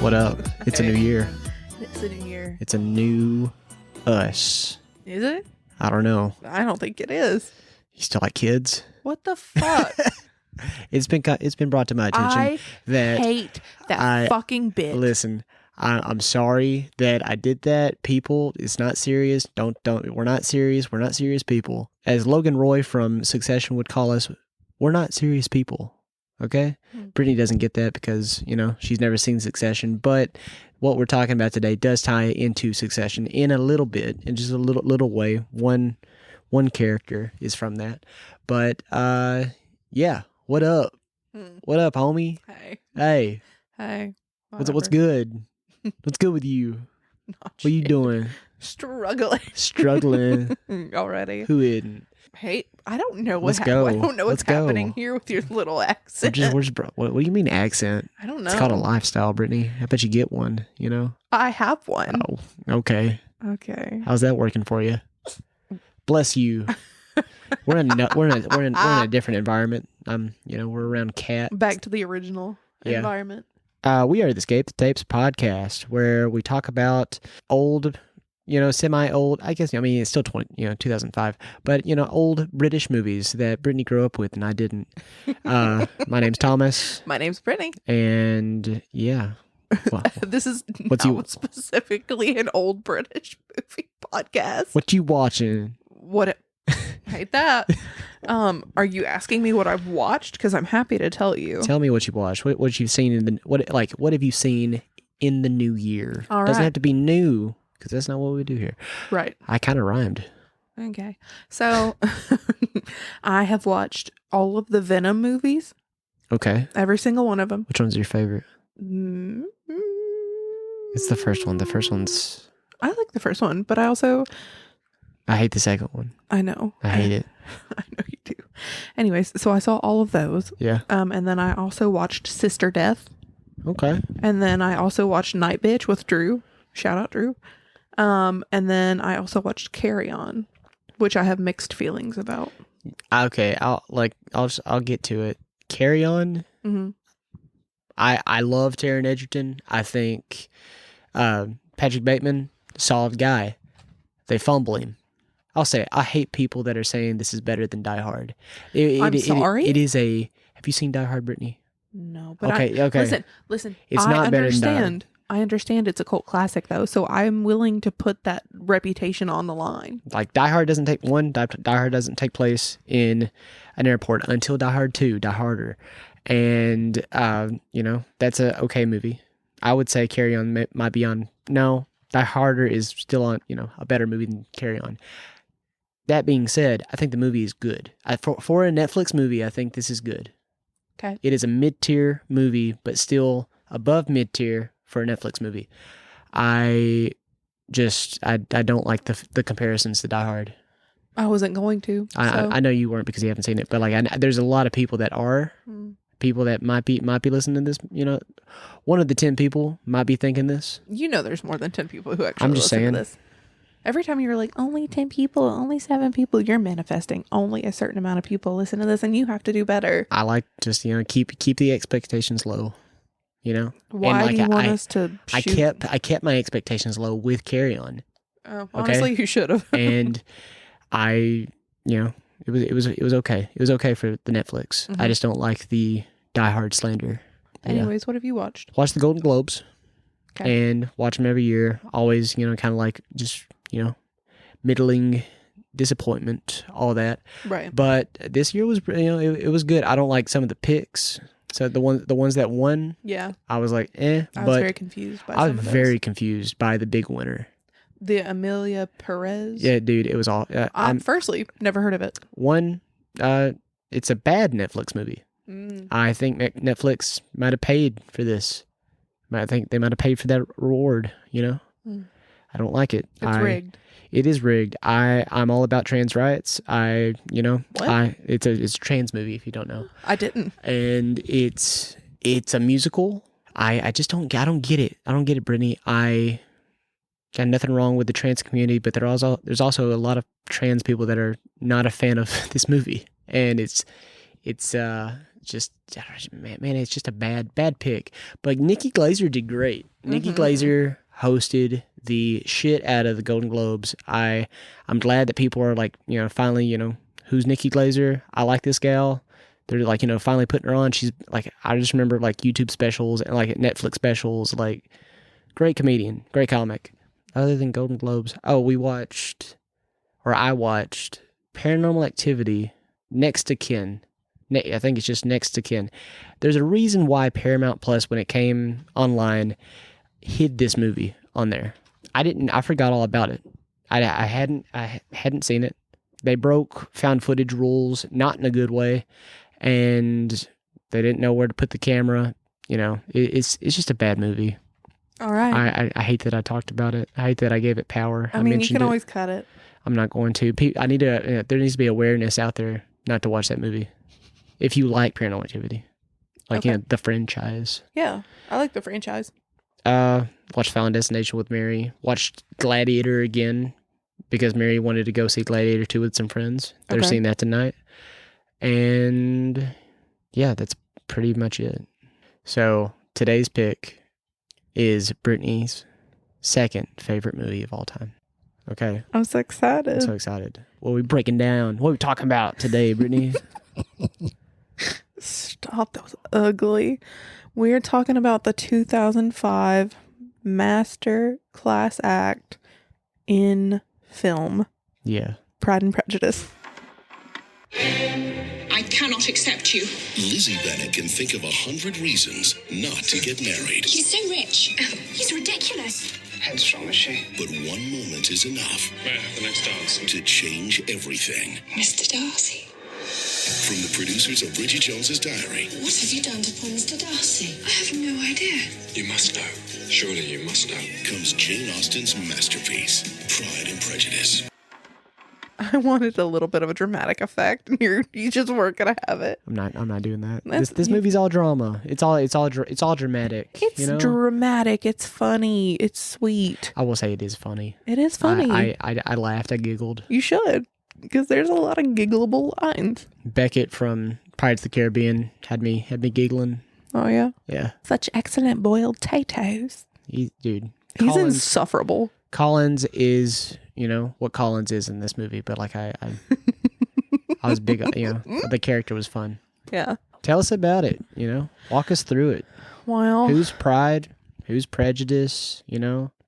What up? It's a new year. It's a new year. It's a new us. Is it? I don't know. I don't think it is. You still like kids? What the fuck? It's been brought to my attention I that hate that fucking bitch. Listen, I'm sorry that I did that. People, it's not serious. Don't. We're not serious. We're not serious people. As Logan Roy from Succession would call us, we're not serious people. Okay? Brittany doesn't get that because, she's never seen Succession. But what we're talking about today does tie into Succession in a little bit, in just a little way. One character is from that. But, yeah. What up? What up, homie? Hey. Hey. What's good? What's good with you? Not what are you doing? Struggling already. Who isn't? Hey, I don't know Let's go. I don't know what's happening here with your little accent. What do you mean accent? I don't know. It's called a lifestyle, Brittany. I bet you get one. I have one. Oh, okay. Okay. How's that working for you? Bless you. We're in a different environment. We're around cats. Back to the original environment. We are the Escape the Tapes podcast, where we talk about old, semi-old, I guess, it's still 2005, but, old British movies that Brittany grew up with and I didn't. My name's Thomas. My name's Brittany. And, yeah. Well, this is not specifically an old British movie podcast. What you watching? Hate that. Are you asking me what I've watched? Because I'm happy to tell you. Tell me what you watched. What you've seen what have you seen in the new year? All right. Doesn't have to be new, because that's not what we do here. Right. I kind of rhymed. Okay. So I have watched all of the Venom movies. Okay. Every single one of them. Which one's your favorite? It's the first one. The first one's... I like the first one, but I hate the second one. I know. I hate it. I know you do. Anyways, so I saw all of those. Yeah. And then I also watched Sister Death. Okay. And then I also watched Night Bitch with Drew. Shout out Drew. And then I also watched Carry On, which I have mixed feelings about. Okay, I'll get to it. Carry On. Mm-hmm. I love Taron Egerton. I think Patrick Bateman, solid guy. They fumble him. I'll say it. I hate people that are saying this is better than Die Hard. I'm sorry? It is a... Have you seen Die Hard, Brittany? No, but okay. Listen. It's not better than Die Hard. I understand it's a cult classic, though, so I'm willing to put that reputation on the line. Like, Die Hard doesn't take place in an airport until Die Hard 2, Die Harder. And, that's a okay movie. I would say Carry On might be on... No, Die Harder is still on, a better movie than Carry On. That being said, I think the movie is good. For a Netflix movie, I think this is good. Okay. It is a mid-tier movie, but still above mid-tier for a Netflix movie. I don't like the comparisons to Die Hard. I wasn't going to. I know you weren't because you haven't seen it, but there's a lot of people that are. People that might be listening to this, one of the 10 people might be thinking this. There's more than 10 people who actually listen to this. Every time you're like, only 10 people, only 7 people, you're manifesting only a certain amount of people listen to this, and you have to do better. I like just, keep the expectations low, Why do you want us to shoot? I kept my expectations low with Carry On. Honestly, you should have. And it was okay. It was okay for the Netflix. Mm-hmm. I just don't like the Die Hard slander. Anyways, what have you watched? Watch the Golden Globes. Okay. And watch them every year. Always, kind of like just, middling disappointment, all that. Right. But this year was, it was good. I don't like some of the picks. So the ones that won. Yeah. I was like, I was very confused by I was very confused by the big winner. The Amelia Perez? Yeah, dude, it was all... firstly, never heard of it. One, it's a bad Netflix movie. I think Netflix might have paid for this. I think they might have paid for that reward, I don't like it. It's rigged. It is rigged. I'm all about trans rights. What? It's a trans movie, if you don't know. I didn't. And it's a musical. I just don't get it. I don't get it, Brittany. I got nothing wrong with the trans community, but there's also a lot of trans people that are not a fan of this movie, and it's just man, it's just a bad pick. But Nikki Glaser did great. Nikki Glaser hosted the shit out of the Golden Globes. I'm glad that people are like, finally, who's Nikki Glaser? I like this gal. They're like, finally putting her on. She's like, I just remember like YouTube specials and like Netflix specials, like great comedian, great comic. Other than Golden Globes, I watched Paranormal Activity, Next to Kin. I think it's just Next to Kin. There's a reason why Paramount Plus, when it came online, hid this movie on there. I forgot all about it. I hadn't seen it. They broke found footage rules, not in a good way, and they didn't know where to put the camera. It's just a bad movie. All right. I hate that I talked about it. I hate that I gave it power. I mean, you can always cut it. I'm not going to. I need to. There needs to be awareness out there not to watch that movie. If you like Paranormal Activity, like the franchise. Yeah, I like the franchise. Watched Final Destination with Mary. Watched Gladiator again because Mary wanted to go see Gladiator 2 with some friends. They're seeing that tonight. And yeah, that's pretty much it. So today's pick is Brittany's second favorite movie of all time. Okay. I'm so excited. I'm so excited. What are we breaking down? What are we talking about today, Brittany? Stop. That was ugly. We're talking about the 2005 master class act in film. Yeah. Pride and Prejudice. I cannot accept you. Lizzie Bennet can think of 100 reasons not to get married. He's so rich. He's ridiculous. Headstrong, is she? But one moment is enough. May I have the next dance? To change everything. Mr. Darcy. From the producers of Bridget Jones's Diary. What have you done to poor Mr. Darcy? I have no idea. You must know. Surely you must know. Comes Jane Austen's masterpiece, Pride and Prejudice. I wanted a little bit of a dramatic effect, and you just weren't gonna have it. I'm not doing that. This movie's all drama. It's all dramatic. It's dramatic. It's funny. It's sweet. I will say it is funny. It is funny. I laughed. I giggled. You should, because there's a lot of giggleable lines. Beckett from Pirates of the Caribbean had me giggling. Oh yeah. Yeah. Such excellent boiled potatoes. He's insufferable. Collins is, what Collins is in this movie, but like I was big, the character was fun. Yeah. Tell us about it, walk us through it. Well, who's Pride? Who's Prejudice?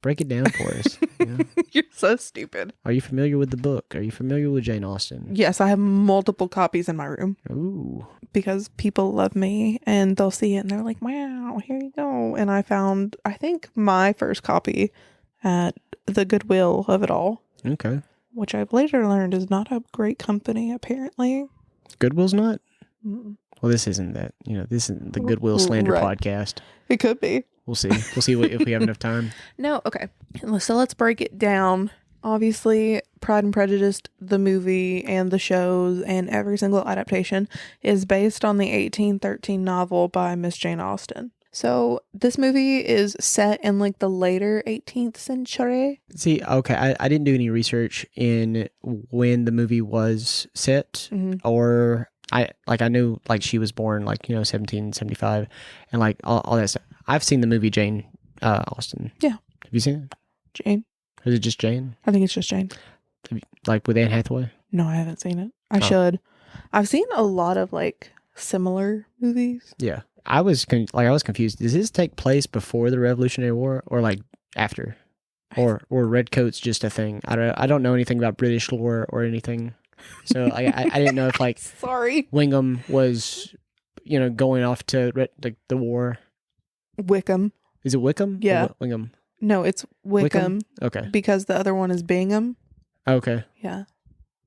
Break it down for us. You're so stupid. Are you familiar with the book? Are you familiar with Jane Austen? Yes, I have multiple copies in my room. Ooh. Because people love me and they'll see it and they're like, wow, here you go. And I found, I think, my first copy at the Goodwill of it all. Okay. Which I've later learned is not a great company, apparently. Goodwill's not? Mm-mm. Well, this isn't that. This isn't the Goodwill Slander podcast. It could be. We'll see. We'll see if we have enough time. No, okay. So let's break it down. Obviously, Pride and Prejudice, the movie and the shows and every single adaptation is based on the 1813 novel by Miss Jane Austen. So this movie is set in like the later 18th century. See, okay, I didn't do any research in when the movie was set, or I knew like she was born like 1775 and like all that stuff. I've seen the movie Jane Austen. Yeah. Have you seen it? Jane. Or is it just Jane? I think it's just Jane. Like with Anne Hathaway? No, I haven't seen it. I should. I've seen a lot of like similar movies. Yeah. I was confused. Does this take place before the Revolutionary War or like after? Or redcoats just a thing? I don't know anything about British lore or anything. So I didn't know if like sorry, Wingham was going off to the war. Wickham. Is it Wickham? Yeah. Wingham. No, it's Wickham. Okay. Because the other one is Bingham. Okay. Yeah.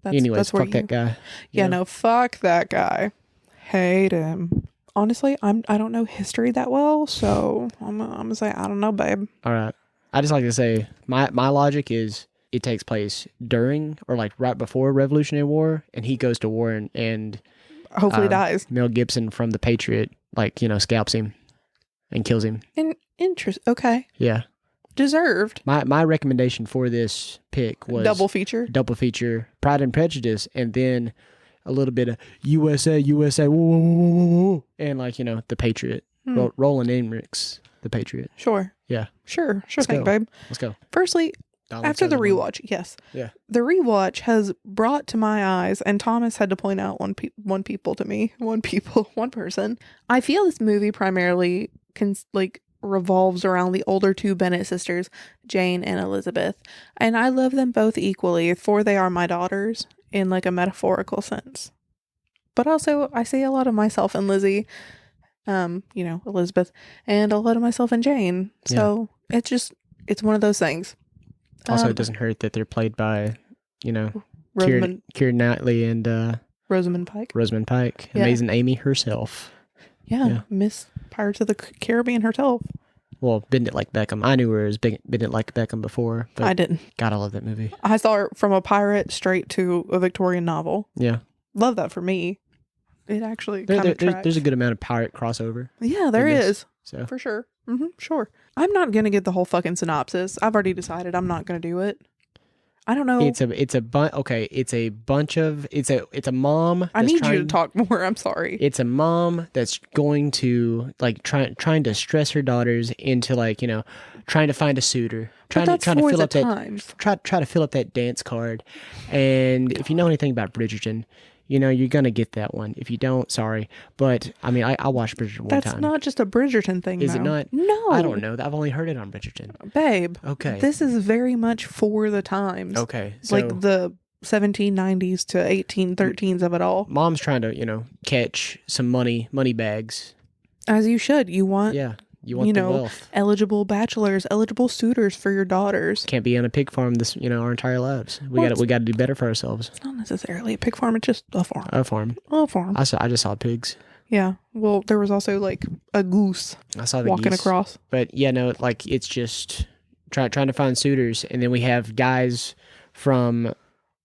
Anyways, fuck that guy. Yeah, no, fuck that guy. Hate him. Honestly, I don't know history that well, so I'm gonna say I don't know, babe. All right. I just like to say my logic is it takes place during or like right before Revolutionary War, and he goes to war and hopefully dies. Mel Gibson from The Patriot scalps him and kills him. Okay. Yeah. Deserved. My recommendation for this pick was double feature, Pride and Prejudice, and then a little bit of USA, USA, woo, woo, woo, woo, woo, woo, and like, you know, the Patriot. Roland Emmerich's The Patriot. Sure. Yeah. Sure Let's thing, go. babe. Let's go. Firstly, Donald after the Sutherland. rewatch, yes. Yeah. The rewatch has brought to my eyes, and Thomas had to point out one person. I feel this movie primarily revolves around the older two Bennett sisters, Jane and Elizabeth, and I love them both equally, for they are my daughters in like a metaphorical sense. But also, I see a lot of myself in Lizzie, Elizabeth, and a lot of myself in Jane. So it's one of those things. Also, it doesn't hurt that they're played by, you know, Rosamund Keira Knightley and Rosamund Pike. Rosamund Pike. Yeah. Amazing Amy herself. Yeah, Miss Pirates of the Caribbean herself. Well, Bend It Like Beckham. I knew her as Bend It Like Beckham before, but I didn't. God, I love that movie. I saw her from a pirate straight to a Victorian novel. Yeah. Love that for me. It actually There's a good amount of pirate crossover. Yeah, there is. So For sure. Sure. I'm not going to get the whole fucking synopsis. I've already decided I'm not going to do it. I don't know. it's a mom. I need you to talk more. I'm sorry. It's a mom that's going to like trying to stress her daughters into like, you know, trying to find a suitor, trying to fill up that dance card. And if you know anything about Bridgerton, you know, you're going to get that one. If you don't, sorry. But, I mean, I watched Bridgerton one time. That's not just a Bridgerton thing, Is though. it not? No. I don't know. I've only heard it on Bridgerton. Babe. Okay. This is very much for the times. Okay. So, like the 1790s to 1813s of it all. Mom's trying to, you know, catch some money bags. As you should. You want... Yeah. You want the wealth. Eligible bachelors, eligible suitors for your daughters. Can't be on a pig farm our entire lives. We got to do better for ourselves. It's not necessarily a pig farm, it's just a farm. A farm. A farm. I just saw pigs. Yeah. Well, there was also like a goose I saw the walking geese. across. But yeah, no, like it's just trying to find suitors, and then we have guys from,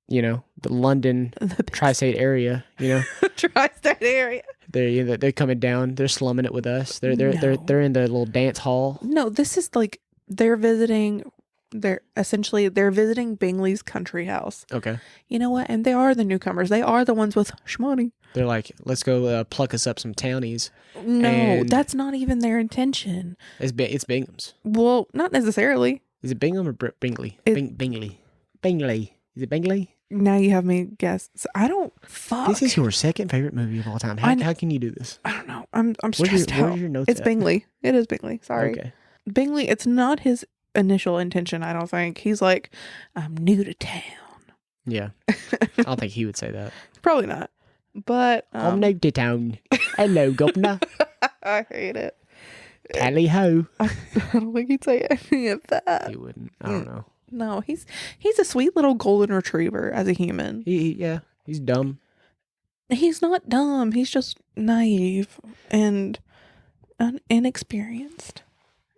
you know, the London tri-state area, you know. Tri-state area. They're coming down. They're slumming it with us. They're in the little dance hall. No, this is like they're visiting. They're visiting Bingley's country house. Okay. You know what? And they are the newcomers. They are the ones with shmoney. They're like, let's go pluck us up some townies. No, And that's not even their intention. It's Bingham's. Well, not necessarily. Is it Bingham or Bingley? Bingley. Is it Bingley? Now you have me guess. So I don't. Fuck. This is your second favorite movie of all time. How can you do this? I don't know. I'm stressed out. Where's your notes It's at? Bingley. It is Bingley. Sorry. Okay. Bingley. It's not his initial intention. I don't think. He's like, I'm new to town. Yeah. I don't think he would say that. Probably not. But I'm new to town. Hello, governor. I hate it. Tally ho. I don't think he'd say any of that. He wouldn't. I don't know. No, he's a sweet little golden retriever as a human. He's dumb. He's not dumb. He's just naive and inexperienced.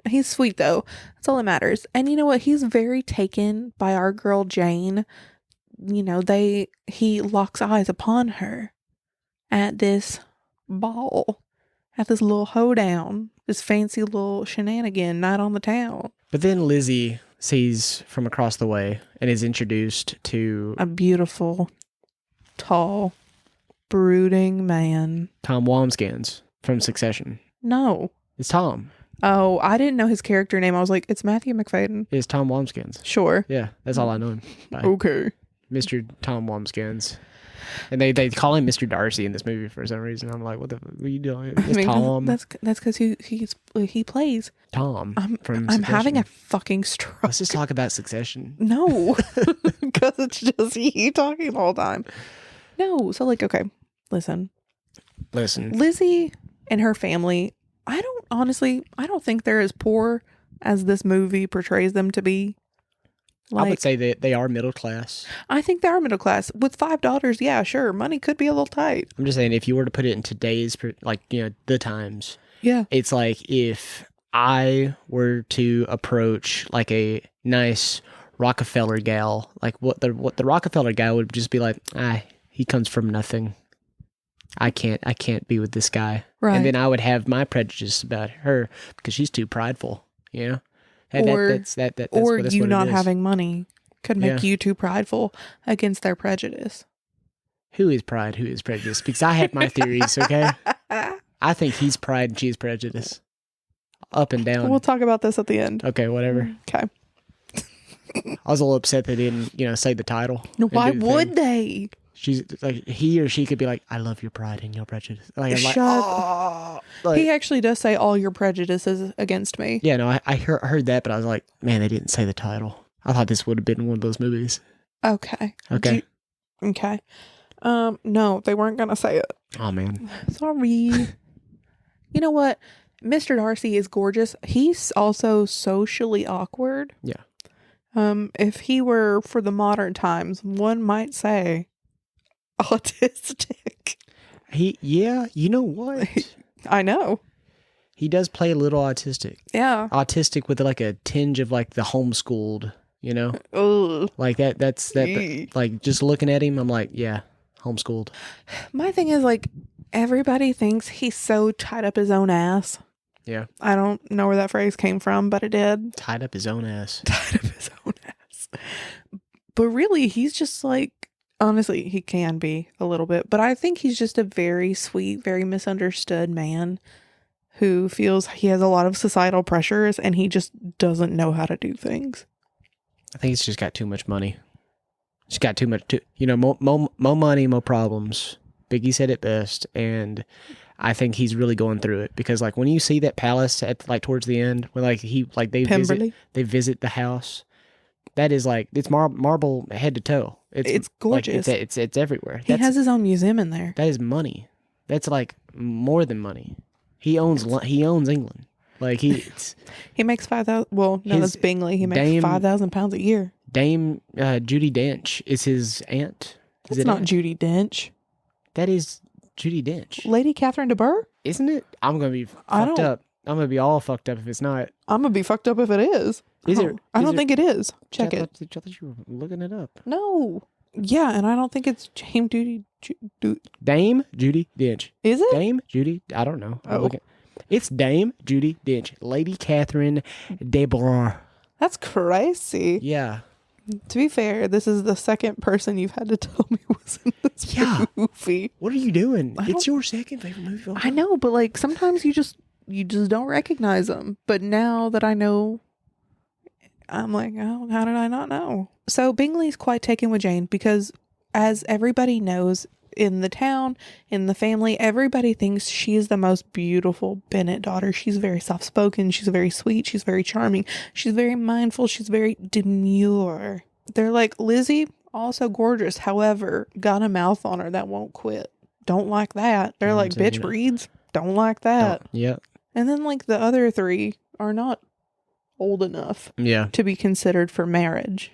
He's sweet though. That's all that matters. And you know what? He's very taken by our girl Jane. You know, he locks eyes upon her at this ball, at this little hoedown, this fancy little shenanigan night on the town. But then Lizzie sees from across the way and is introduced to A beautiful, tall, brooding man. Tom Wamskins from Succession. No. It's Tom. Oh, I didn't know his character name. I was like, it's Matthew McFadden. It's Tom Wamskins. Sure. Yeah, that's all I know him by. Okay. Mr. Tom Wamskins. And they call him Mr. Darcy in this movie for some reason. I'm like, what are you doing? It's Tom. That's because he plays. Tom. I'm having a fucking stroke. Let's just talk about Succession. No, because it's just you talking the whole time. No, so like, okay, listen. Lizzie and her family, I don't think they're as poor as this movie portrays them to be. I would say that they are middle class. I think they are middle class. With 5 daughters, yeah, sure, money could be a little tight. I'm just saying, if you were to put it in today's, like, you know, the times, yeah, it's like if I were to approach like a nice Rockefeller gal, like what the Rockefeller gal would just be like, he comes from nothing. I can't be with this guy. Right. And then I would have my prejudice about her because she's too prideful, you know? That's you what not it is. having money could make you too prideful against their prejudice. Who is Pride? Who is Prejudice? Because I have my theories, okay? I think he's Pride and she's Prejudice. Up and down. We'll talk about this at the end. Okay, whatever. Okay. I was a little upset they didn't, say the title. Why and do the would thing. they? She's like, he or she could be like, I love your pride and your prejudice. Like, I'm like, Shut oh. Like, He actually does say all your prejudices against me. yeah, no, I heard that, but I was like, man, they didn't say the title. I thought this would have been one of those movies. Okay. Okay. Okay. No, they weren't gonna say it. Oh, man. Sorry. You know what? Mr. Darcy is gorgeous. He's also socially awkward. Yeah. If he were for the modern times, one might say autistic. Yeah, you know what? I know. He does play a little autistic. Yeah. Autistic with like a tinge of like the homeschooled, Ugh. Like that's like just looking at him, I'm like, yeah, homeschooled. My thing is like everybody thinks he's so tied up his own ass. Yeah. I don't know where that phrase came from, but it did. Tied up his own ass. Tied up his own ass. But really, he's just like, honestly, he can be a little bit, but I think he's just a very sweet, very misunderstood man who feels he has a lot of societal pressures and he just doesn't know how to do things. I think he's just got too much money. He's got too much, more money, more problems. Biggie said it best, and I think he's really going through it because, like, when you see that palace at like towards the end, when they visit the house, that is like it's marble head to toe. It's gorgeous. Like, it's everywhere. He has his own museum in there. That is money. That's like more than money. He owns England. Like he makes 5,000. Well, no, that's Bingley. He makes £5,000 a year. Dame Judi Dench is his aunt. It's not Judi Dench. That is Judi Dench. Lady Catherine de Bourgh? Isn't it? I'm gonna be fucked up. I'm gonna be all fucked up if it's not. I'm gonna be fucked up if it is. I don't think it is. Check it. I thought you were looking it up. No. Yeah, and I don't think it's Dame Judi. Dame Judi Dench. Is it? Dame Judi? I don't know. Oh. It's Dame Judi Dench. Lady Catherine de Bourgh. That's crazy. Yeah. To be fair, this is the second person you've had to tell me was in this movie. What are you doing? It's your second favorite movie. I know, but like sometimes you just don't recognize them. But now that I know, I'm like, oh, how did I not know? So Bingley's quite taken with Jane because, as everybody knows in the town, in the family, everybody thinks she is the most beautiful Bennet daughter. She's very soft-spoken. She's very sweet. She's very charming. She's very mindful. She's very demure. They're like, Lizzie, also gorgeous. However, got a mouth on her that won't quit. Don't like that. They're like, bitch breeds. Don't like that. Yeah. And then like the other three are not old enough to be considered for marriage.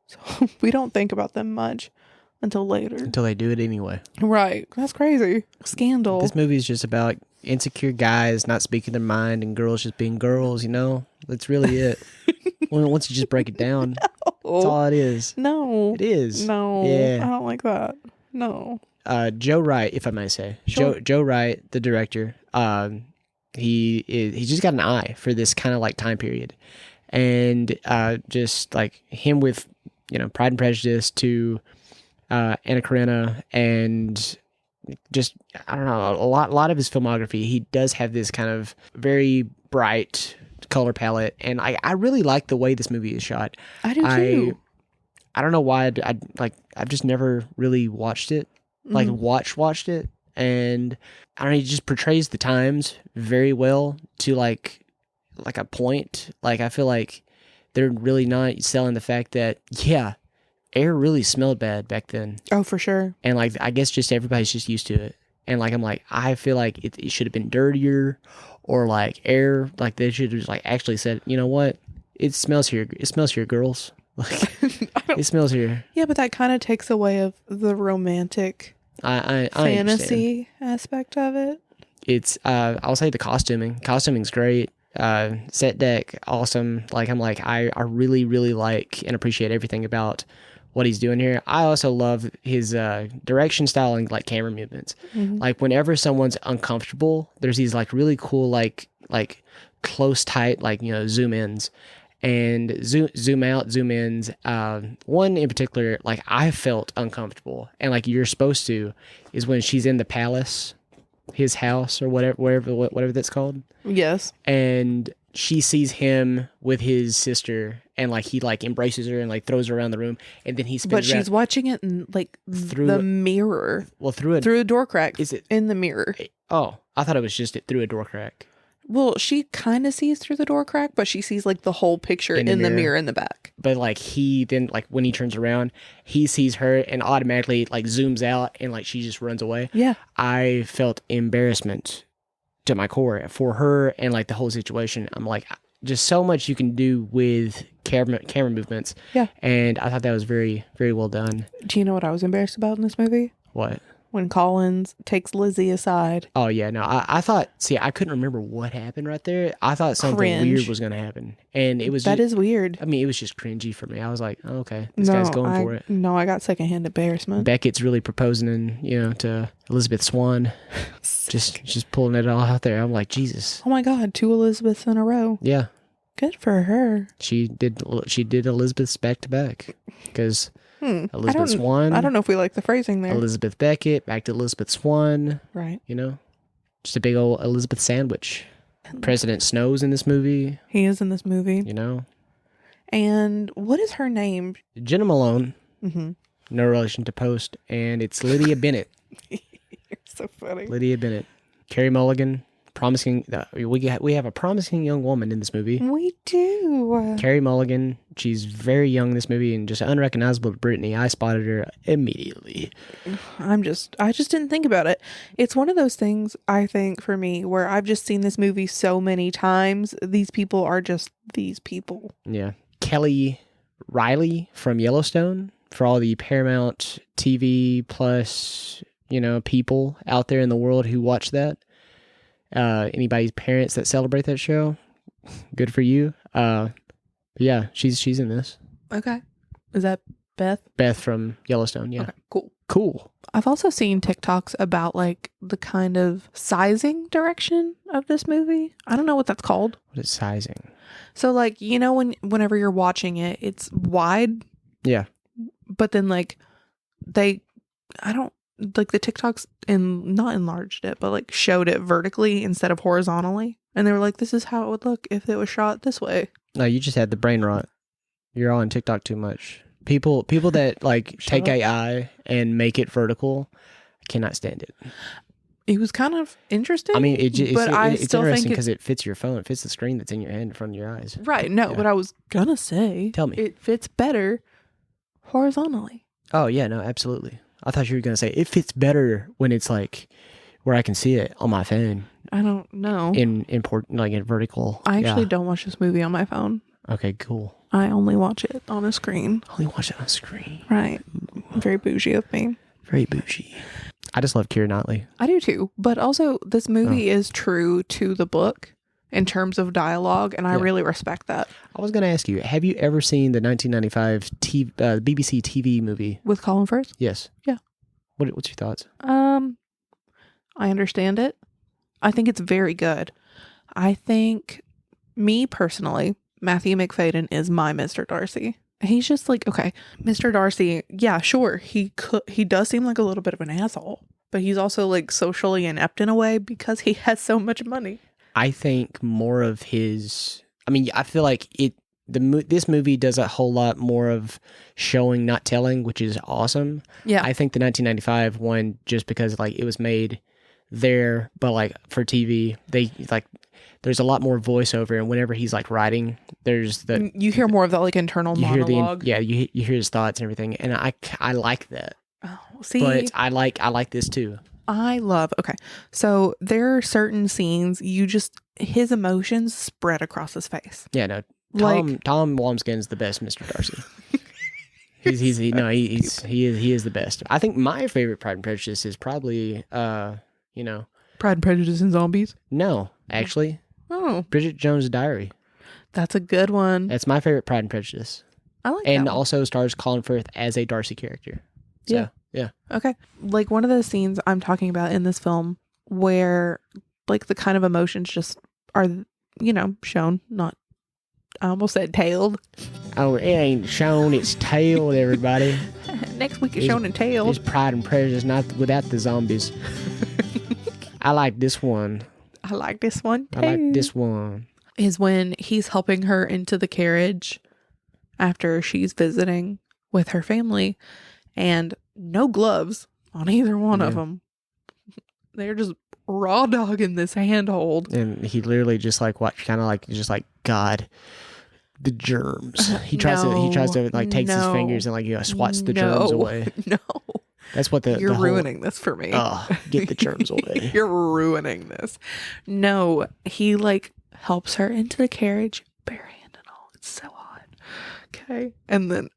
So we don't think about them much until later. Until they do it anyway. Right. That's crazy. Scandal. This movie is just about insecure guys not speaking their mind and girls just being girls, That's really it. Once you just break it down, that's all it is. No. It is. No. Yeah. I don't like that. No. Joe Wright, if I may say. Sure. Joe Wright, the director, he's just got an eye for this kind of like time period. And just like him with, Pride and Prejudice to Anna Karenina, and just I don't know, a lot of his filmography, he does have this kind of very bright color palette, and I really like the way this movie is shot. I do too. I don't know why I've just never really watched it, watched it, and I don't know, he just portrays the times very well to like a point. Like I feel like they're really not selling the fact that air really smelled bad back then. Oh, for sure. And like I guess just everybody's just used to it. And like I'm like, I feel like it should have been dirtier, or like air, like they should have just like actually said, you know what? It smells here, girls. Like it smells here. Yeah, but that kind of takes away of the romantic I fantasy aspect of it. It's I'll say the costuming's great. Set deck awesome. Like I'm like I really like and appreciate everything about what he's doing here. I also love his direction style and like camera movements. Mm-hmm. Like whenever someone's uncomfortable, there's these like really cool like close tight like zoom ins, and zoom out, zoom ins. One in particular, like I felt uncomfortable, and like you're supposed to, is when she's in the palace, his house or whatever that's called, Yes. and she sees him with his sister, and like he like embraces her and like throws her around the room, and then he spins. But around she's watching it in like Through the a- mirror. well through a Through a door crack. Is it- in the mirror? Oh, I thought it was just through a door crack. Well, she kind of sees through the door crack, but she sees like the whole picture In in the the mirror. mirror in the back. But like he then like when he turns around, he sees her and automatically like zooms out and like she just runs away. Yeah. I felt embarrassment to my core for her and like the whole situation. I'm like, just so much you can do with camera movements. Yeah. And I thought that was very, very well done. Do you know what I was embarrassed about in this movie? What? When Collins takes Lizzie aside. Oh yeah, no, I thought. See, I couldn't remember what happened right there. I thought something Cringe. weird was going to happen, and it was That just, is weird. I mean, it was just cringy for me. I was like, oh, okay, this guy's going for it. No, I got secondhand embarrassment. Beckett's really proposing, and to Elizabeth Swann, just pulling it all out there. I'm like, Jesus, Oh my God, 2 Elizabeths in a row. yeah. Good for her. She did Elizabeth's back to back because Elizabeth I Swann. don't know if we like the phrasing there. Elizabeth Beckett back to Elizabeth Swann. Right. Just a big old Elizabeth sandwich. President Snow's in this movie. He is in this movie. And what is her name? Jenna Malone. Mm-hmm. No relation to Post, and it's Lydia Bennett. You're so funny. Lydia Bennett. Carey Mulligan. Promising. We have a promising young woman in this movie. We do. Carey Mulligan, she's very young in this movie and just unrecognizable to Brittany. I spotted her immediately. I just didn't think about it. It's one of those things, I think, for me, where I've just seen this movie so many times. These people are just these people. Yeah. Kelly Riley from Yellowstone, for all the Paramount TV Plus, people out there in the world who watch that. Anybody's parents that celebrate that show, good for you. Yeah, she's in this. Okay. Is that Beth? Beth from Yellowstone, yeah. Okay, Cool. I've also seen TikToks about like the kind of sizing direction of this movie. I don't know what that's called. What is sizing? So like, whenever you're watching it, it's wide, Yeah. but then like the TikToks not enlarged it, but like showed it vertically instead of horizontally. And they were like, this is how it would look if it was shot this way. No, you just had the brain rot. You're on TikTok too much. People that like take up. AI and make it vertical, I cannot stand it. It was kind of interesting. I mean, it's still interesting think because it fits your phone. It fits the screen that's in your hand in front of your eyes. right. No, Yeah. but I was gonna say, Tell me. it fits better horizontally. Oh, yeah, no, absolutely. I thought you were going to say it fits better when it's like where I can see it on my phone I don't know. in vertical. I actually Yeah. don't watch this movie on my phone. Okay, cool. I only watch it on a screen. Only watch it on screen. Right. Very bougie of me. Very bougie. I just love Keira Knightley. I do too. But also, this movie is true to the book in terms of dialogue, and I Yeah. really respect that. I was going to ask you, have you ever seen the 1995 BBC TV movie? With Colin Firth? Yes. Yeah. What's your thoughts? I understand it. I think it's very good. I think, me personally, Matthew McFadyen is my Mr. Darcy. He's just like, okay, Mr. Darcy, yeah, sure, he does seem like a little bit of an asshole, but he's also like socially inept in a way because he has so much money. I think more of his. I mean, I feel like this movie does a whole lot more of showing, not telling, which is awesome. Yeah. I think the 1995 one, just because like it was made there, but like for TV, they like there's a lot more voiceover, and whenever he's like writing, there's the You hear more of that like internal you hear monologue. you hear his thoughts and everything, and I like that. Oh, see, But I like this too. okay. So there are certain scenes his emotions spread across his face. Yeah, no. Like- Tom Walmskin's the best Mr. Darcy. he is the best. I think my favorite Pride and Prejudice is probably Pride and Prejudice and Zombies. no, actually, Oh, Bridget Jones' Diary. that's a good one. That's my favorite Pride and Prejudice, I like and that one. also stars Colin Firth as a Darcy character. So, yeah. Okay. Like one of the scenes I'm talking about in this film where like the kind of emotions just are, shown, not I almost said tailed. Oh, it ain't shown its tail, everybody. Next week is shown and tailed. It's Pride and Prejudice, not without the zombies. I like this one. I like this one too. I like this one. Is when he's helping her into the carriage after she's visiting with her family, and no gloves on either one of them. They're just raw dogging this handhold. And he literally just like God, the germs. He tries to like takes his fingers and like swats the germs away. No. That's what You're ruining this for me. Get the germs away. You're ruining this. No, he like helps her into the carriage, bare hand and all. It's so hot. Okay. And then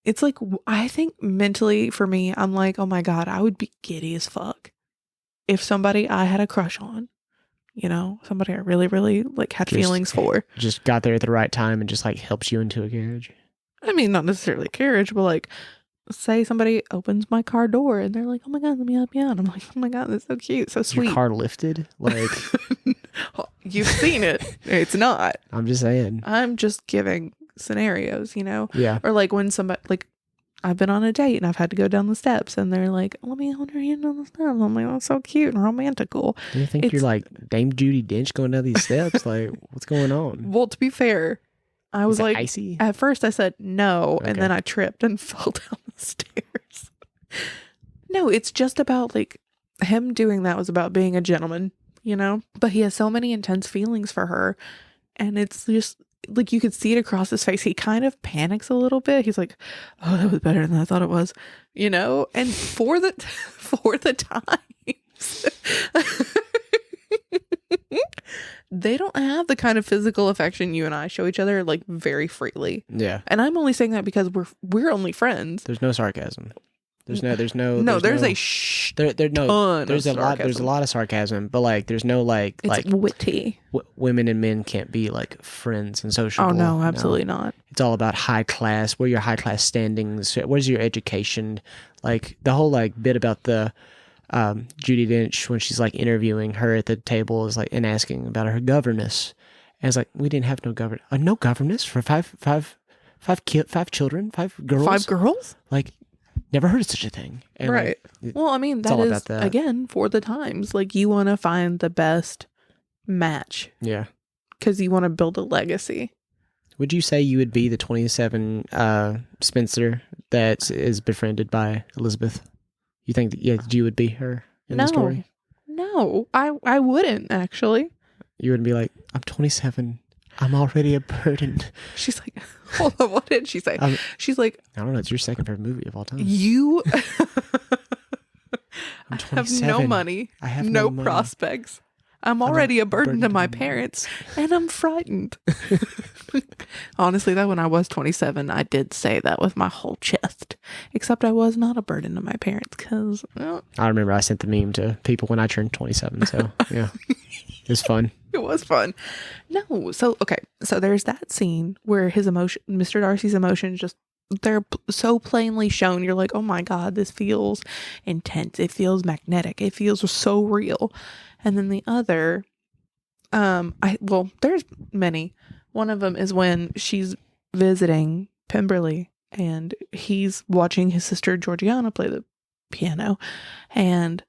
it's like, I think mentally for me, I'm like, oh my God, I would be giddy as fuck if somebody I had a crush on, somebody I really, really like had feelings for. Just got there at the right time and just like helps you into a carriage. I mean, not necessarily a carriage, but like, say somebody opens my car door and they're like, oh my God, let me help you out. I'm like, oh my God, that's so cute, so sweet. Your car lifted? Like, you've seen it. It's not. I'm just saying. I'm just giving scenarios, Yeah. Or like when somebody, like, I've been on a date and I've had to go down the steps and they're like, let me hold your hand on the steps. I'm like, that's so cute and romantical. Do you think you're like Dame Judi Dench going down these steps? Like, what's going on? Well, to be fair, I was like, icy? At first I said no, and then I tripped and fell down the stairs. No, it's just about like him doing that was about being a gentleman, but he has so many intense feelings for her, and it's just like you could see it across his face. He kind of panics a little bit. He's like, oh, that was better than I thought it was, and for the times they don't have the kind of physical affection you and I show each other like very freely. Yeah. And I'm only saying that because we're only friends. There's no sarcasm. There's a ton there's of a lot sarcasm. there's a lot of sarcasm, but like there's no like It's like witty. Women and men can't be like friends and sociable. Oh no, absolutely not. It's all about high class. Where your high class standings? Where's your education? Like the whole like bit about the Judi Dench when she's like interviewing her at the table is like and asking about her governess, and it's like we didn't have no no governess for five children, 5 girls. 5 girls? Like never heard of such a thing. And right. Like, well, I mean that all is about that. again for the times. Like you want to find the best match. Yeah. Because you want to build a legacy. Would you say you would be the 27 spinster that is befriended by Elizabeth? You think that you would be her in the story? No, I wouldn't actually. You wouldn't be like, I'm 27. I'm already a burden. She's like, hold on, what did she say? She's like, I don't know. It's your second favorite movie of all time. You I'm have no money. I have no money. Prospects. I'm already a burden to my parents, and I'm frightened. Honestly, though, when I was 27, I did say that with my whole chest. Except I was not a burden to my parents, because... I remember I sent the meme to people when I turned 27, so, yeah. It was fun. It was fun. No, so, okay. So there's that scene where his emotion, Mr. Darcy's emotions just... They're so plainly shown. You're like, oh my God, this feels intense. It feels magnetic. It feels so real. And then the other, there's many. One of them is when she's visiting Pemberley and he's watching his sister Georgiana play the piano, and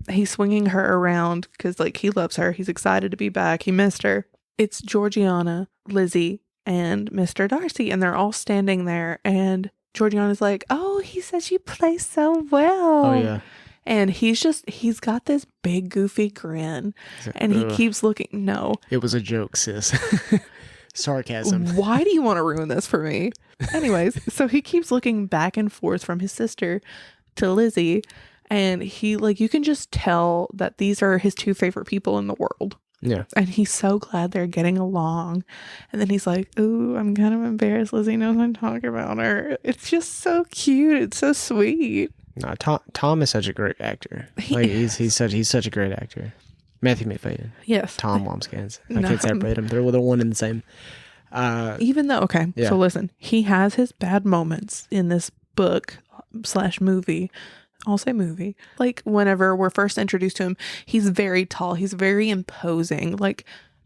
he's swinging her around because like he loves her. He's excited to be back. He missed her. It's Georgiana, Lizzie, and Mr. Darcy, and they're all standing there, and Georgiana's like, oh, he says you play so well. Oh, yeah. And he's got this big goofy grin, and he keeps looking. No. It was a joke, sis. Sarcasm. Why do you want to ruin this for me? Anyways, so he keeps looking back and forth from his sister to Lizzie, and he like, you can just tell that these are his 2 favorite people in the world. Yeah. And he's so glad they're getting along. And then he's like, ooh, I'm kind of embarrassed Lizzie knows I'm talking about her. It's just so cute. It's so sweet. No, Tom is such a great actor. Like he's such a great actor. Matthew McFadden. Yes. Tom Wamskans. I can't separate them. They're one and the same. Even though, okay, yeah. So listen, he has his bad moments in this book / movie. I'll say movie. Like whenever we're first introduced to him, he's very tall. He's very imposing. Like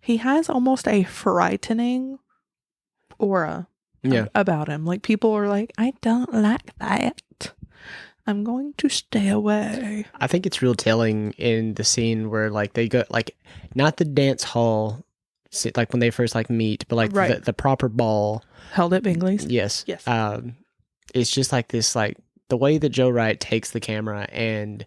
he has almost a frightening aura about him. Like, people are like, I don't like that. I'm going to stay away. I think it's real telling in the scene where like they go like not the dance hall, like when they first like meet, but like the proper ball held at Bingley's. Yes. Yes. It's just like this, like the way that Joe Wright takes the camera and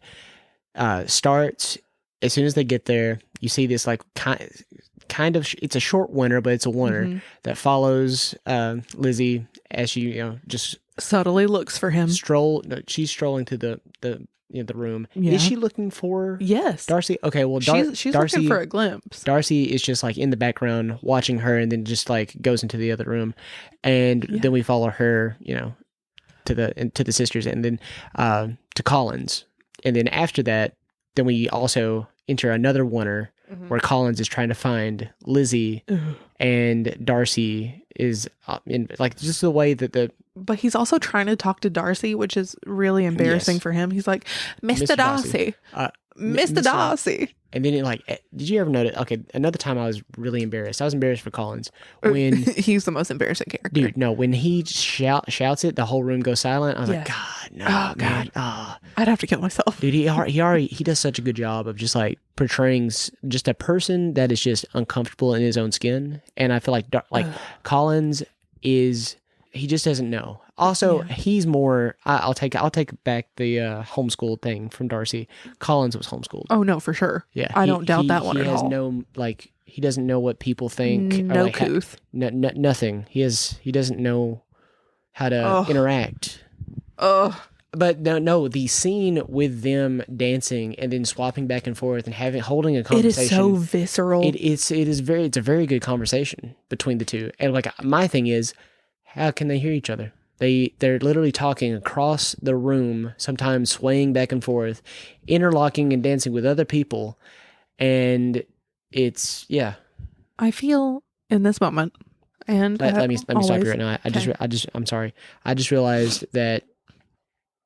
starts as soon as they get there. You see this like kind of it's a short winter, but it's a winter that follows Lizzie as she just subtly looks for him. She's strolling to the room. Yeah. Is she looking for Darcy? Okay, well she's Darcy, looking for a glimpse. Darcy is just like in the background watching her, and then just like goes into the other room, and then we follow her, to the sisters, and then to Collins, and then after that, then we also enter another winter where Collins is trying to find Lizzie, and Darcy is in like just the way that But he's also trying to talk to Darcy, which is really embarrassing for him. He's like, Mr. Darcy. Mr. Darcy. And then did you ever notice? Okay, another time I was really embarrassed. I was embarrassed for Collins when he's the most embarrassing character. Dude, no, when he shouts it, the whole room goes silent. I was like, God, no, oh, man. God. I'd have to kill myself. Dude, he does such a good job of just like portraying just a person that is just uncomfortable in his own skin. And I feel like Collins is. He just doesn't know. Also, he's more. I'll take back the homeschool thing from Darcy. Collins was homeschooled. Oh no, for sure. Yeah, I don't doubt that one at all. He doesn't know what people think. No or couth. Nothing. He doesn't know how to interact. But no, the scene with them dancing and then swapping back and forth and holding a conversation. It is so visceral. It's a very good conversation between the two. And like my thing is, how can they hear each other? They're literally talking across the room, sometimes swaying back and forth, interlocking and dancing with other people, and it's I feel in this moment, and let me stop you right now. I'm sorry. I just realized that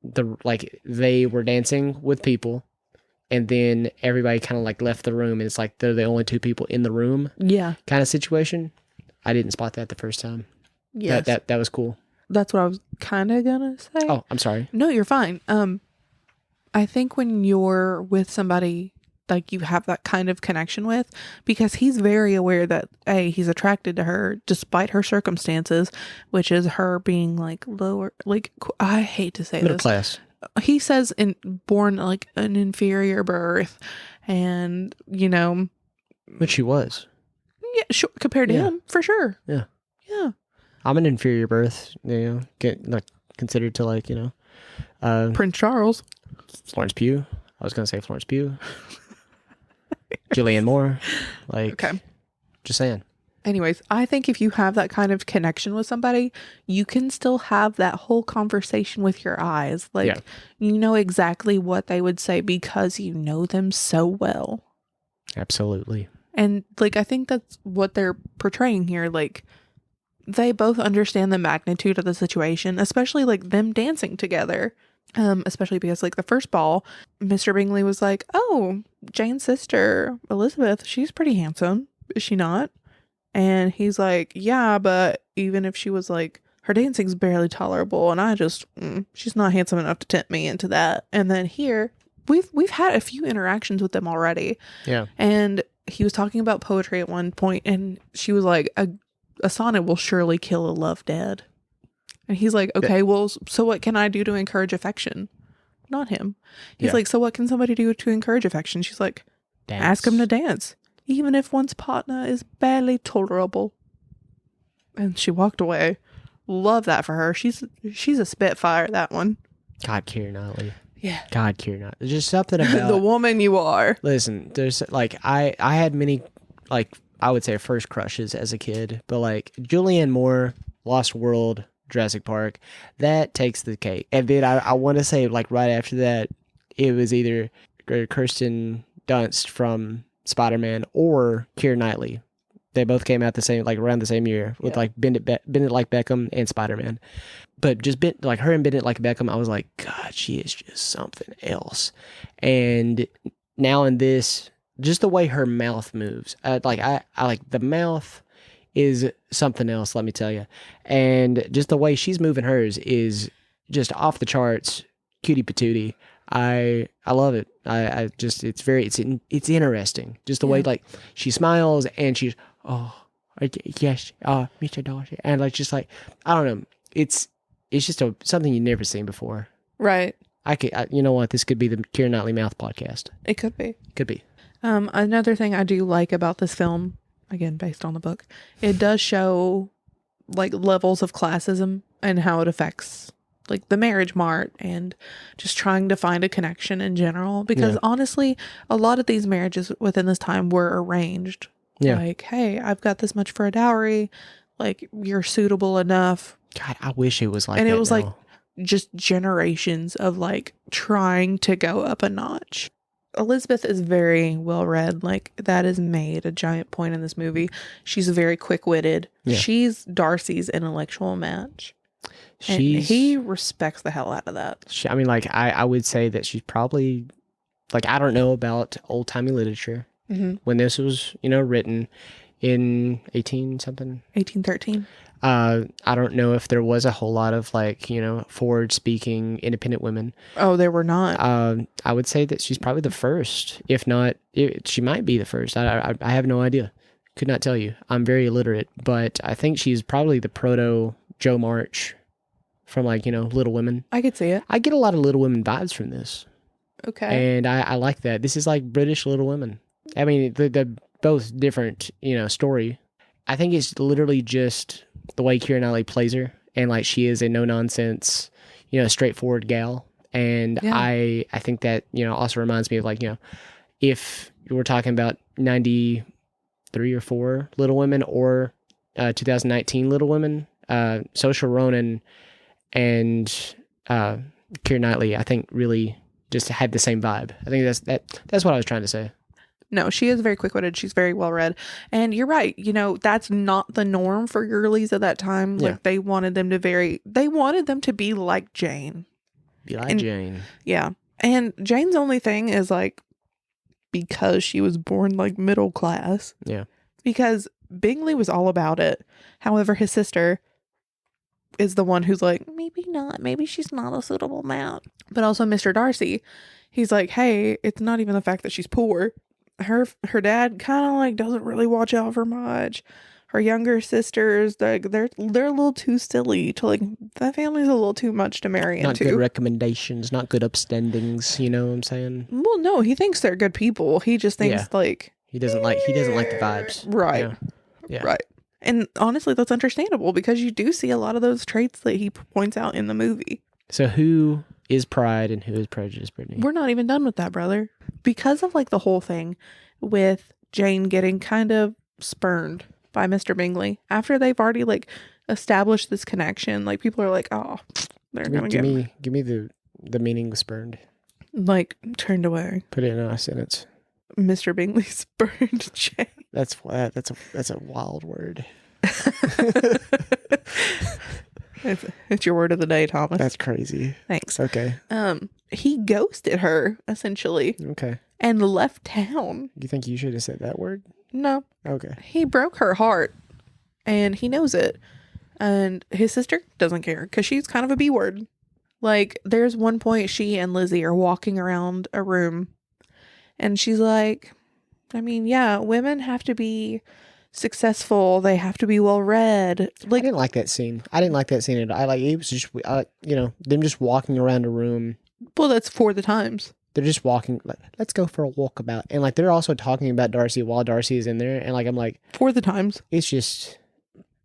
they were dancing with people, and then everybody kind of like left the room, and it's like they're the only two people in the room. Yeah, kind of situation. I didn't spot that the first time. Yes. That was cool. That's what I was kind of gonna say. Oh, I'm sorry. No, you're fine. I think when you're with somebody like you have that kind of connection with, because he's very aware that he's attracted to her despite her circumstances, which is her being like lower, like I hate to say middle this. class. He says born like an inferior birth, and But she was. Yeah, sure, compared to him, for sure. Yeah. Yeah. I'm an inferior birth, get like considered to Prince Charles. Florence Pugh. I was going to say Florence Pugh. Julianne Moore. Okay. Just saying. Anyways, I think if you have that kind of connection with somebody, you can still have that whole conversation with your eyes. You know exactly what they would say because you know them so well. Absolutely. And I think that's what they're portraying here. They both understand the magnitude of the situation, especially them dancing together. Especially because the first ball, Mr. Bingley was like, "Oh, Jane's sister, Elizabeth, she's pretty handsome, is she not?" And he's like, "Yeah, but even if she was her dancing's barely tolerable, and I just, she's not handsome enough to tempt me into that." And then here, we've had a few interactions with them already. Yeah. And he was talking about poetry at one point, and she was like, a sonnet will surely kill a love dead. And he's like, okay, well, so what can I do to encourage affection? Not him. He's like, so what can somebody do to encourage affection? She's like, dance. Ask him to dance, even if one's partner is barely tolerable. And she walked away. Love that for her. She's a spitfire, that one. God, Keira Knightley. Yeah. God, Keira Knightley. There's just something about the woman you are. Listen, there's I had many I would say first crushes as a kid, but Julianne Moore, Lost World, Jurassic Park, that takes the cake. And then I want to say right after that, it was either Kirsten Dunst from Spider-Man or Keira Knightley. They both came out the same around the same year with Bend It Like Beckham and Spider-Man. But just her and Bend It Like Beckham, I was like, God, she is just something else. And now in this, just the way her mouth moves. I like the mouth is something else, let me tell you. And just the way she's moving hers is just off the charts, cutie patootie. I love it. I just it's interesting. Just the way like she smiles and she's yes, Mr. Darcy, and like just like I don't know. It's just something you've never seen before. Right. You know what? This could be the Keira Knightley mouth podcast. It could be. Could be. Another thing I do like about this film, again based on the book, it does show like levels of classism and how it affects like the marriage mart and just trying to find a connection in general. Because honestly, a lot of these marriages within this time were arranged. Yeah. Like, hey, I've got this much for a dowry. Like, you're suitable enough. God, I wish it was like and that. it was now. like just generations of like trying to go up a notch. Elizabeth is very well read. Like, that is made a giant point in this movie. She's very quick-witted. Yeah. She's Darcy's intellectual match. And he respects the hell out of that. I mean, like, I would say that she's probably, like, I don't know about old-timey literature. Mm-hmm. When this was, written in 1813. I don't know if there was a whole lot of, like, forward-speaking independent women. Oh, there were not. I would say that she's probably the first. If not, she might be the first. I have no idea. Could not tell you. I'm very illiterate, but I think she's probably the proto Jo March from, like, Little Women. I could see it. I get a lot of Little Women vibes from this. Okay. And I like that. This is like British Little Women. I mean, they're both different, story. I think it's literally just the way Keira Knightley plays her. And, like, she is a no-nonsense, straightforward gal. And Yeah. I think that, also reminds me of, like, if you were talking about 93 or 4 Little Women or 2019 Little Women, Saoirse Ronan and Keira Knightley, I think, really just had the same vibe. I think that's what I was trying to say. No, she is very quick-witted. She's very well-read. And you're right. That's not the norm for girlies at that time. Yeah. Like, they wanted them to be like Jane. Jane. Yeah. And Jane's only thing is, like, because she was born, like, middle class. Yeah. Because Bingley was all about it. However, his sister is the one who's like, maybe not. Maybe she's not a suitable match. But also Mr. Darcy, he's like, hey, it's not even the fact that she's poor. Her dad kind of, like, doesn't really watch out for much. Her younger sisters, they're a little too silly to, like, that family's a little too much to marry Not into. good recommendations, not good upstandings, you know what I'm saying? Well, no, he thinks they're good people. He just thinks, like, He doesn't like the vibes. right. Yeah. Right. And honestly, that's understandable because you do see a lot of those traits that he points out in the movie. So who is Pride and who is Prejudice, Brittany? We're not even done with that, brother. Because of, like, the whole thing with Jane getting kind of spurned by Mr. Bingley, after they've already, like, established this connection, like, people are like, oh, they're going to give me the meaning of spurned. like, turned away. Put it in a sentence. Mr. Bingley spurned Jane. That's a wild word. It's your word of the day, Thomas. That's crazy. Thanks. Okay. He ghosted her, essentially, Okay. and left town. You think you should have said that word? No. Okay. He broke her heart, and he knows it. And his sister doesn't care, because she's kind of a B-word. Like, there's one point she and Lizzie are walking around a room, and she's like, I mean, yeah, women have to be successful. They have to be well-read. Like, I didn't like that scene. I didn't like that scene at all. It was just, them just walking around a room. well, that's for the times. They're just walking, like, let's go for a walkabout. And, like, they're also talking about Darcy while Darcy is in there. And, like, I'm like, For the times. it's just,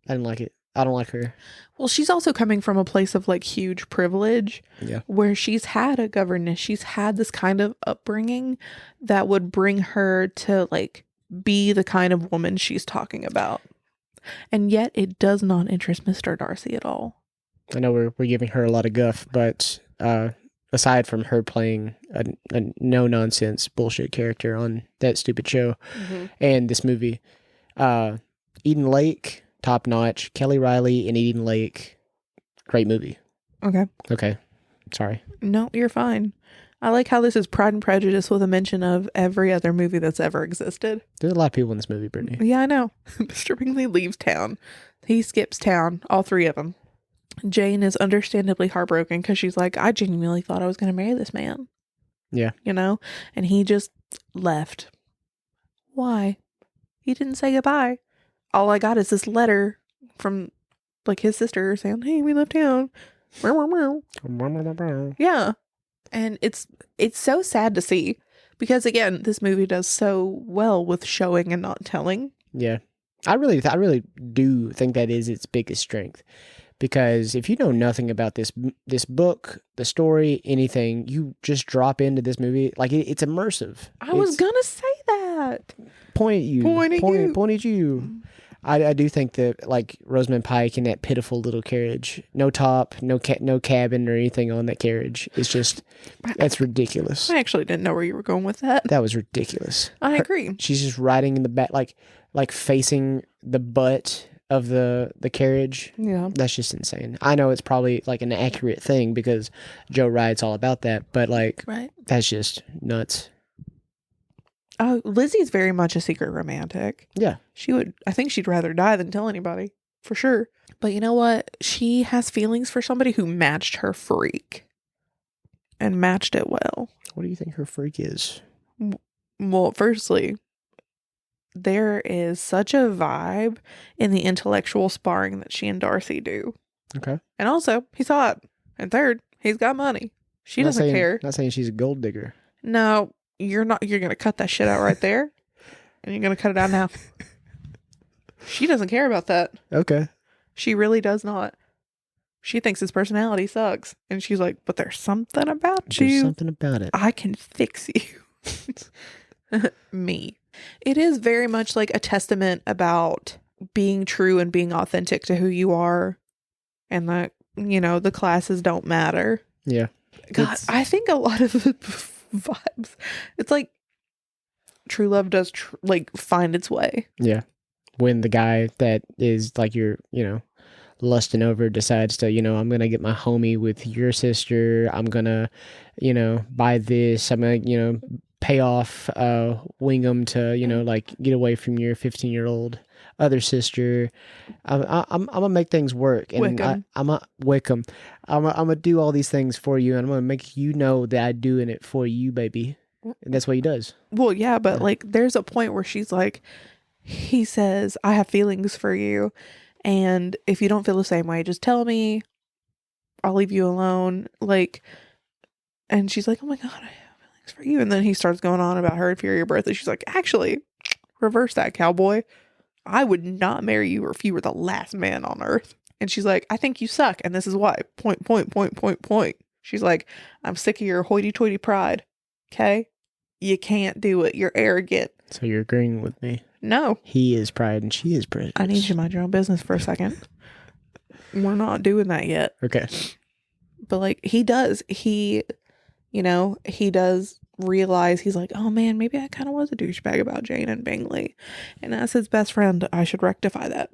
I didn't like it. I don't like her. Well, she's also coming from a place of, like, huge privilege. Yeah. Where she's had a governess. She's had this kind of upbringing that would bring her to, like, be the kind of woman she's talking about. And yet it does not interest Mr. Darcy at all. I know we're giving her a lot of guff, but aside from her playing a no-nonsense bullshit character on that stupid show and this movie, Eden Lake, top-notch. Kelly Riley and Eden Lake, great movie. Okay. Okay. Sorry. No, you're fine. I like how this is Pride and Prejudice with a mention of every other movie that's ever existed. There's a lot of people in this movie, Brittany. Yeah, I know. Mr. Bingley leaves town. He skips town, all three of them. Jane is understandably heartbroken because she's like, I genuinely thought I was going to marry this man. Yeah. You know? And he just left. Why? He didn't say goodbye. All I got is this letter from, like, his sister saying, hey, we left town. Yeah. And it's so sad to see because, again, this movie does so well with showing and not telling. Yeah. I really do think that is its biggest strength, because if you know nothing about this book, the story, anything, you just drop into this movie like it's immersive. I was gonna say that. Point at you. Point at you. I do think that, like, Rosamund Pike in that pitiful little carriage, no top, no cabin or anything on that carriage. It's just, that's ridiculous. I actually didn't know where you were going with that. That was ridiculous. I agree. She's just riding in the back, like facing the butt of the carriage. Yeah. That's just insane. I know it's probably like an accurate thing because Joe Wright's all about that, but like, right. That's just nuts. Oh, Lizzie's very much a secret romantic. Yeah. I think she'd rather die than tell anybody, for sure. But you know what? She has feelings for somebody who matched her freak. And matched it well. What do you think her freak is? Well, firstly, there is such a vibe in the intellectual sparring that she and Darcy do. Okay. And also, he's hot. And third, he's got money. She doesn't care. Not saying she's a gold digger. No, you're not. You're going to cut that shit out right there. And you're going to cut it out now. She doesn't care about that. Okay. She really does not. She thinks his personality sucks. And she's like, but there's something about you. There's something about it. I can fix you. Me. It is very much like a testament about being true and being authentic to who you are. And that, the classes don't matter. Yeah. God, I think a lot of the vibes, it's like true love does find its way. Yeah. When the guy that is like you're lusting over decides to, I'm going to get my homie with your sister. I'm going to, buy this. I'm going to, pay off Wingham to, like get away from your 15-year-old other sister. I'm going to make things work. And Wickham. I'm going to do all these things for you. And I'm going to make you know that I'm doing it for you, baby. And that's what he does. Well, yeah, but like there's a point where she's like, he says, I have feelings for you. And if you don't feel the same way, just tell me. I'll leave you alone. And she's like, oh my God, I have feelings for you. And then he starts going on about her inferior birth. And she's like, actually, reverse that, cowboy. I would not marry you if you were the last man on earth. And she's like, I think you suck. And this is why. Point. She's like, I'm sick of your hoity-toity pride. Okay? You can't do it. You're arrogant. So you're agreeing with me? No. He is pride and she is prejudice. I need you to mind your own business for a second. We're not doing that yet. Okay. But he does. He does realize, he's like, oh man, maybe I kind of was a douchebag about Jane and Bingley. And as his best friend, I should rectify that.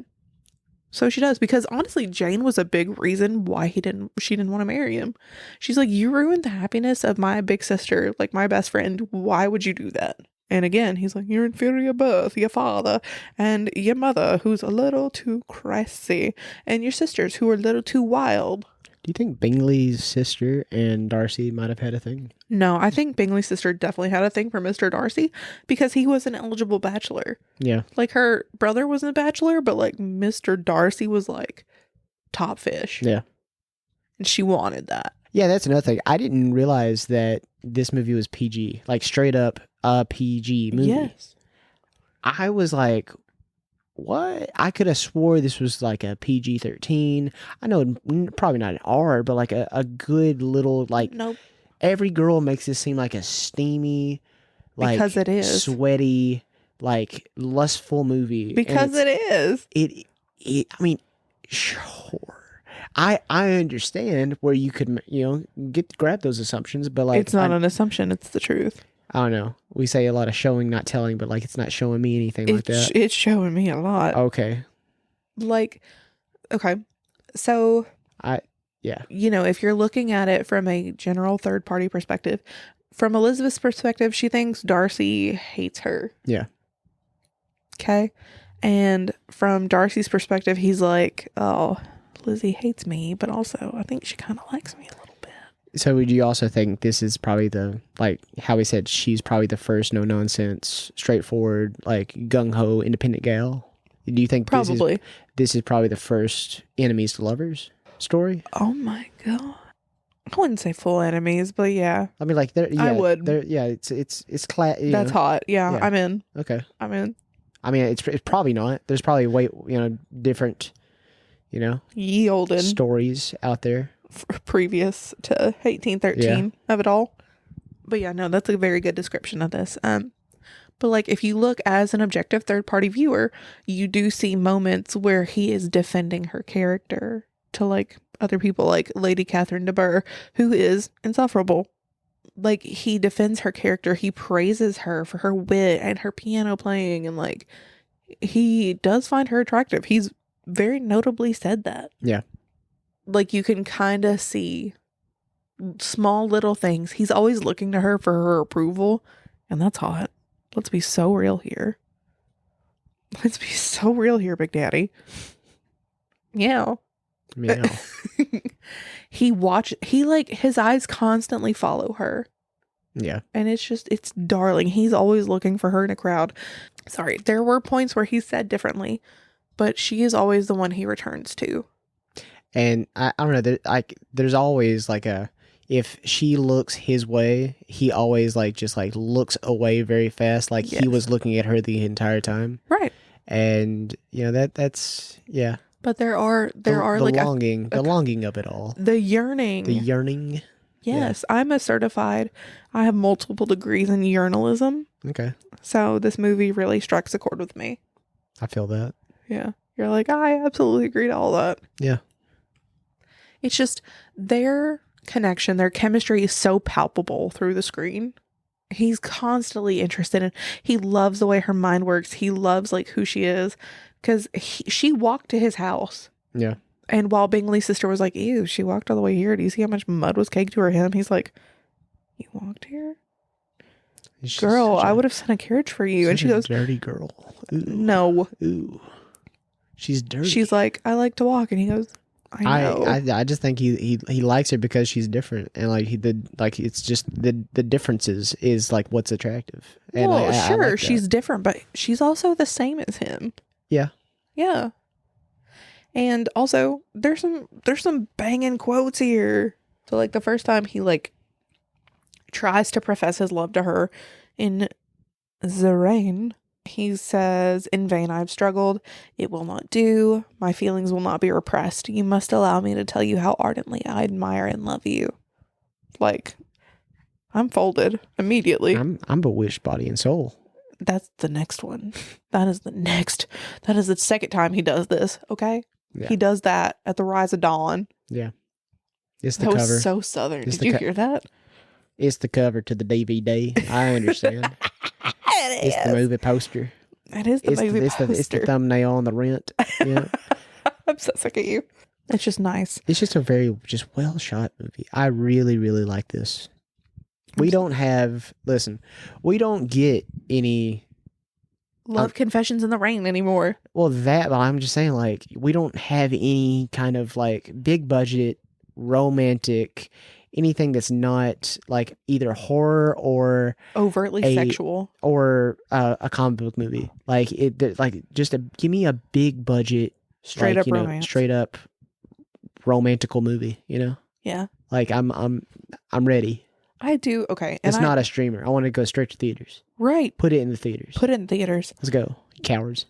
So she does, because honestly, Jane was a big reason why she didn't want to marry him. She's like, you ruined the happiness of my big sister, like my best friend. Why would you do that? And again, he's like, your inferior birth, your father, and your mother, who's a little too crazy, and your sisters, who are a little too wild. Do you think Bingley's sister and Darcy might have had a thing? No, I think Bingley's sister definitely had a thing for Mr. Darcy because he was an eligible bachelor. Yeah. Like her brother wasn't a bachelor, but like Mr. Darcy was like top fish. Yeah. And she wanted that. Yeah, that's another thing. I didn't realize that this movie was PG. Like straight up a PG movie. Yes. I was like, what? I could have swore this was like a PG-13. I know probably not an R, but like a good little like. Nope. Every girl makes this seem like a steamy, like because it is sweaty, like lustful movie. Because it is. I mean, sure. I understand where you could grab those assumptions, but like it's not an assumption. It's the truth. I don't know. We say a lot of showing, not telling, but like it's not showing me anything like that. It's showing me a lot. Okay. Like, okay. So, yeah. If you're looking at it from a general third party perspective, from Elizabeth's perspective, she thinks Darcy hates her. Yeah. Okay. And from Darcy's perspective, he's like, oh, Lizzie hates me, but also I think she kind of likes me a little bit. So would you also think this is probably the, like how we said, she's probably the first no nonsense, straightforward, like gung ho independent gal? Do you think Probably. this is probably the first enemies to lovers story? Oh my God. I wouldn't say full enemies, but yeah. I mean, like, I would. Yeah, it's That's hot. Yeah, Yeah. I'm in. Okay. I'm in. I mean, it's probably not. There's probably different, Ye olden stories out there. previous to 1813 of it all. But yeah, no, that's a very good description of this. But like, if you look as an objective third party viewer, you do see moments where he is defending her character to like other people, like Lady Catherine de Bourgh, who is insufferable. Like, he defends her character. He praises her for her wit and her piano playing, and like, he does find her attractive. He's very notably said that. Yeah. Like, you can kind of see small little things. He's always looking to her for her approval, and that's hot. Let's be so real here. Let's be so real here, Big Daddy. Yeah. Meow. His eyes constantly follow her. Yeah. And it's darling. He's always looking for her in a crowd. Sorry, there were points where he said differently, but she is always the one he returns to. And I don't know, there's always like if she looks his way, he always just looks away very fast, like he was looking at her the entire time. Right. And that's yeah. But there are the like longing, the longing of it all. The yearning. The yearning. Yes, yeah. I have multiple degrees in yearnalism. Okay. So this movie really strikes a chord with me. I feel that. Yeah. You're like, I absolutely agree to all that. Yeah. It's just their connection, their chemistry is so palpable through the screen. He's constantly interested in, he loves the way her mind works. He loves like who she is, because she walked to his house. Yeah. And while Bingley's sister was like, ew, she walked all the way here. Do you see how much mud was caked to her hem? He's like, you walked here? Girl, I would have sent a carriage for you. And she goes, dirty girl. Ooh. No. Ooh. She's dirty. She's like, I like to walk. And he goes, I know. I just think he likes her because she's different. And it's just the differences is like what's attractive. And well, sure, I like she's different, but she's also the same as him. Yeah. Yeah. And also, there's some banging quotes here. So, like, the first time he, like, tries to profess his love to her in the rain, he says, in vain I've struggled. It will not do. My feelings will not be repressed. You must allow me to tell you how ardently I admire and love you. Like, I'm folded immediately. I'm bewitched body and soul. That's the next one. That is the second time he does this, okay? Yeah. He does that at the Rise of Dawn. Yeah. It's the that cover. Was so southern. Did you hear that? It's the cover to the DVD. I understand. It's the movie poster. It is the movie poster. It's the thumbnail on the rent. Yeah. I'm so sick of you. It's just nice. It's just a very well shot movie. I really, really like this. We don't get any Love Confessions in the Rain anymore. Well, but I'm just saying, like, we don't have any kind of like big budget, romantic, anything that's not like either horror or overtly sexual or a comic book movie. Like give me a big budget, straight up romance, straight up romantical movie. Yeah. Like I'm ready. I do. Okay. And it's not a streamer. I want to go straight to theaters. Right. Put it in the theaters. Let's go. Cowards.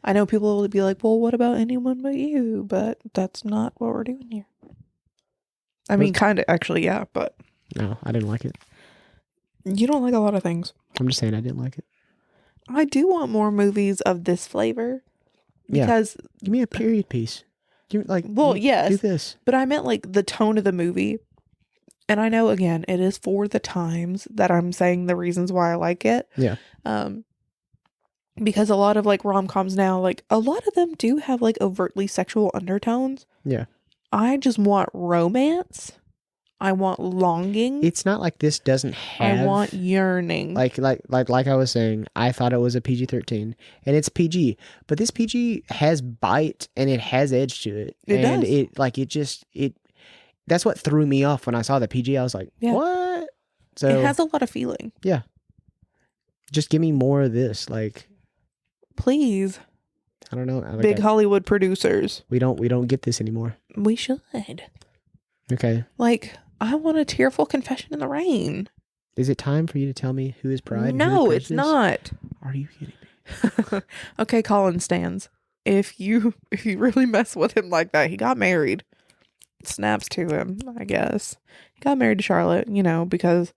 I know people will be like, well, what about Anyone But You? But that's not what we're doing here. I mean, kind of, actually, yeah, but. No, I didn't like it. You don't like a lot of things. I'm just saying I didn't like it. I do want more movies of this flavor. Because. Yeah. Give me a period piece. Yes. Do this. But I meant like the tone of the movie. And I know, again, it is for the times that I'm saying the reasons why I like it. Yeah. Because a lot of like rom-coms now, like a lot of them do have like overtly sexual undertones. Yeah. I just want romance. I want longing. It's not like this doesn't have. I want yearning. Like I was saying, I thought it was a PG-13, and it's PG. But this PG has bite and it has edge to it. It and does. it that's what threw me off when I saw the PG. I was like, Yeah. what? So It has a lot of feeling. yeah. Just give me more of this. Like, Please, I don't know. big Hollywood producers. We don't get this anymore. We should. Okay. Like, I want a tearful confession in the rain. Is it time for you to tell me who is Pride? and who No, is it's Prejudice? not. Are you kidding me? Okay, Colin stands. If you really mess with him like that, he got married. Snaps to him, I guess. He got married to Charlotte, because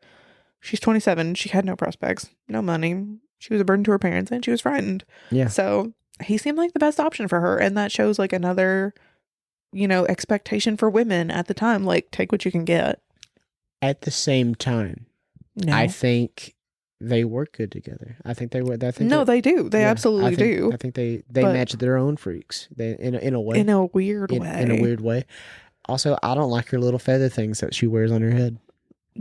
she's 27. She had no prospects, no money. She was a burden to her parents, and she was frightened. Yeah. So he seemed like the best option for her, and that shows like another, expectation for women at the time. Like, take what you can get. At the same time, No, I think they work good together. I think they would. they do. They absolutely do. I think they But- match their own freaks. They in a way. In a weird way. In a weird way. Also, I don't like her little feather things that she wears on her head.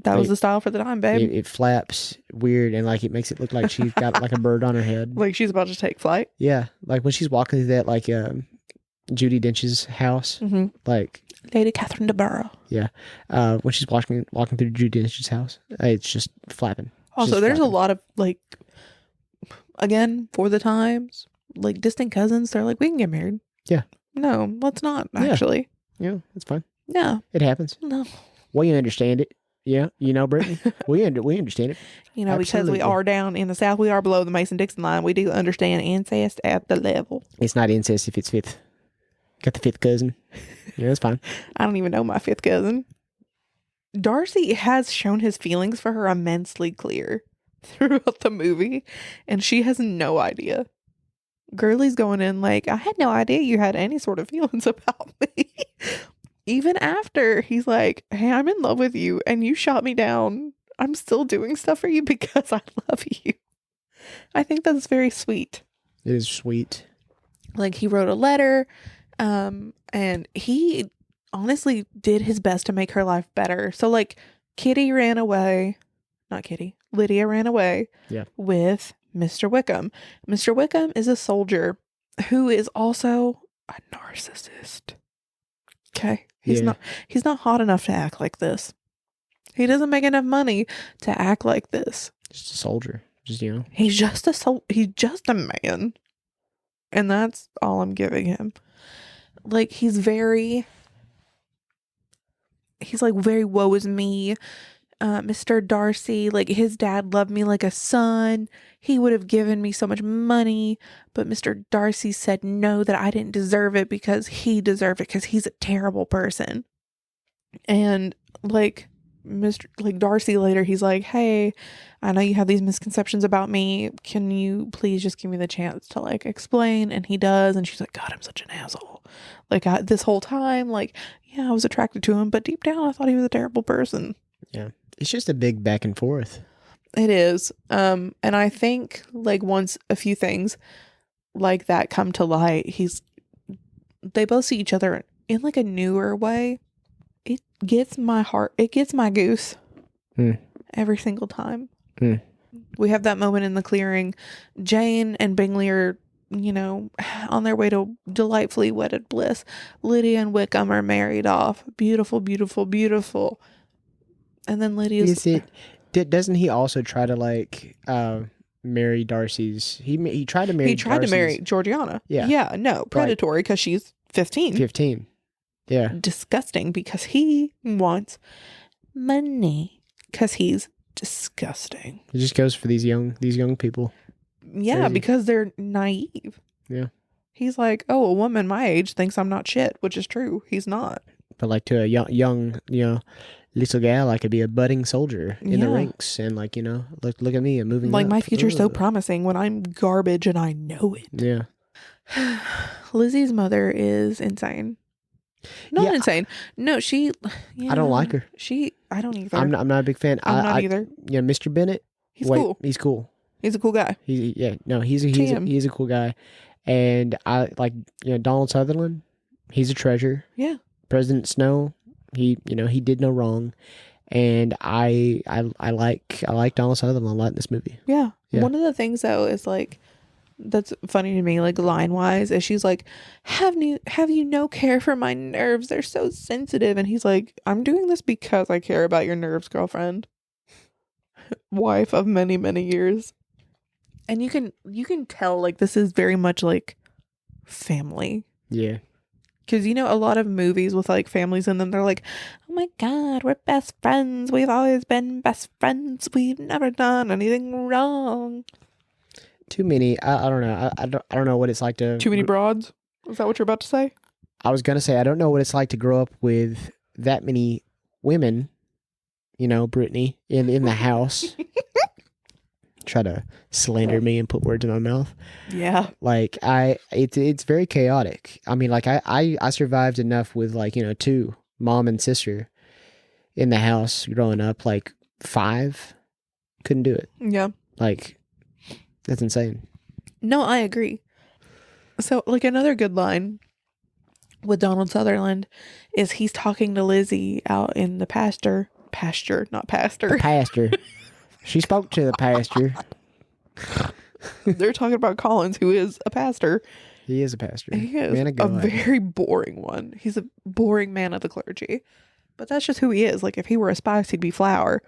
That was the style for the time, babe. It flaps weird and like it makes it look like she's got like a bird on her head. Like she's about to take flight. Yeah, like when she's walking through that like Judi Dench's house, Mm-hmm. like Lady Catherine de Bourgh. yeah, when she's walking through Judi Dench's house, it's just flapping. Also, Just there's a flapping. lot of like, again, for the times, like distant cousins. They're like, we can get married. Yeah. No, let's not. Yeah. Actually, Yeah, it's fine. no, It happens. no. We understand it. Yeah, Brittany, we understand it. Because Absolutely. we are down in the South, we are below the Mason-Dixon line. We do understand incest at the level. It's not incest if it's fifth. Got the fifth cousin. Yeah, that's fine. I don't even know my fifth cousin. Darcy has shown his feelings for her immensely clear throughout the movie, and she has no idea. Gurley's going in like, I had no idea you had any sort of feelings about me. Even after he's like, hey, I'm in love with you, and you shot me down. I'm still doing stuff for you because I love you. I think that's very sweet. It is sweet. Like, he wrote a letter, and he honestly did his best to make her life better. So, like, Lydia ran away with Mr. Wickham. Mr. Wickham is a soldier who is also a narcissist. Okay. He's not hot enough to act like this. He doesn't make enough money to act like this. Just a soldier. Just, He's just a man. And that's all I'm giving him. Like, he's like, very woe is me. Mr. Darcy, like, his dad loved me like a son. He would have given me so much money, but Mr. Darcy said no, that I didn't deserve it because he deserved it because he's a terrible person. And like Darcy later, he's like, hey, I know you have these misconceptions about me. Can you please just give me the chance to like explain? And he does. And she's like, God, I'm such an asshole. Like, this whole time, like, yeah, I was attracted to him, but deep down I thought he was a terrible person. Yeah. It's just a big back and forth. It is. And I think like once a few things like that come to light, they both see each other in like a newer way. It gets my heart, it gets my goose every single time. We have that moment in the clearing. Jane and Bingley are, on their way to delightfully wedded bliss. Lydia and Wickham are married off. Beautiful, beautiful, beautiful. And then Lydia's... Doesn't he also try to like marry Darcy's? He tried to marry. He tried to marry Georgiana. Yeah. Yeah. No, predatory because she's 15. 15. Yeah. Disgusting because he wants money because he's disgusting. It just goes for these young people. Yeah, Crazy. because they're naive. Yeah. He's like, oh, a woman my age thinks I'm not shit, which is true. He's not. But like to a young, little gal, I could be a budding soldier in the Yeah. ranks, and like look at me, I'm moving. Like, up. my future's so Ugh. promising when I'm garbage and I know it. Yeah. Lizzie's mother is insane. Not Yeah. insane. No, she. Yeah, I don't like her. I don't either. I'm not a big fan. I'm not either. Yeah, Mr. Bennett. He's cool. He's cool. He's a cool guy. He's a cool guy, and I like Donald Sutherland. He's a treasure. Yeah. President Snow. He did no wrong, and I like Donald Sutherland a lot in this movie. Yeah. Yeah. One of the things though is like that's funny to me, like line wise, is she's like, have you no care for my nerves? They're so sensitive. And he's like, I'm doing this because I care about your nerves, girlfriend. Wife of many, many years. And you can tell like this is very much like family. Yeah. Because, a lot of movies with, like, families in them, they're like, oh, my God, we're best friends. We've always been best friends. We've never done anything wrong. Too many. I don't know. I don't know what it's like to... Too many broads? Is that what you're about to say? I was going to say, I don't know what it's like to grow up with that many women, Brittany, in the house. Try to slander me and put words in my mouth. Yeah. Like it's very chaotic. I mean, like I survived enough with like, 2, mom and sister in the house growing up, like 5, couldn't do it. Yeah. Like that's insane. No, I agree. So like another good line with Donald Sutherland is he's talking to Lizzie out in the pasture, not pastor. The pastor. She spoke to the pastor. They're talking about Collins, who is a pastor. He is a pastor. He is Man of God. a very boring one. He's a boring man of the clergy. But that's just who he is. Like, if he were a spice, he'd be flour.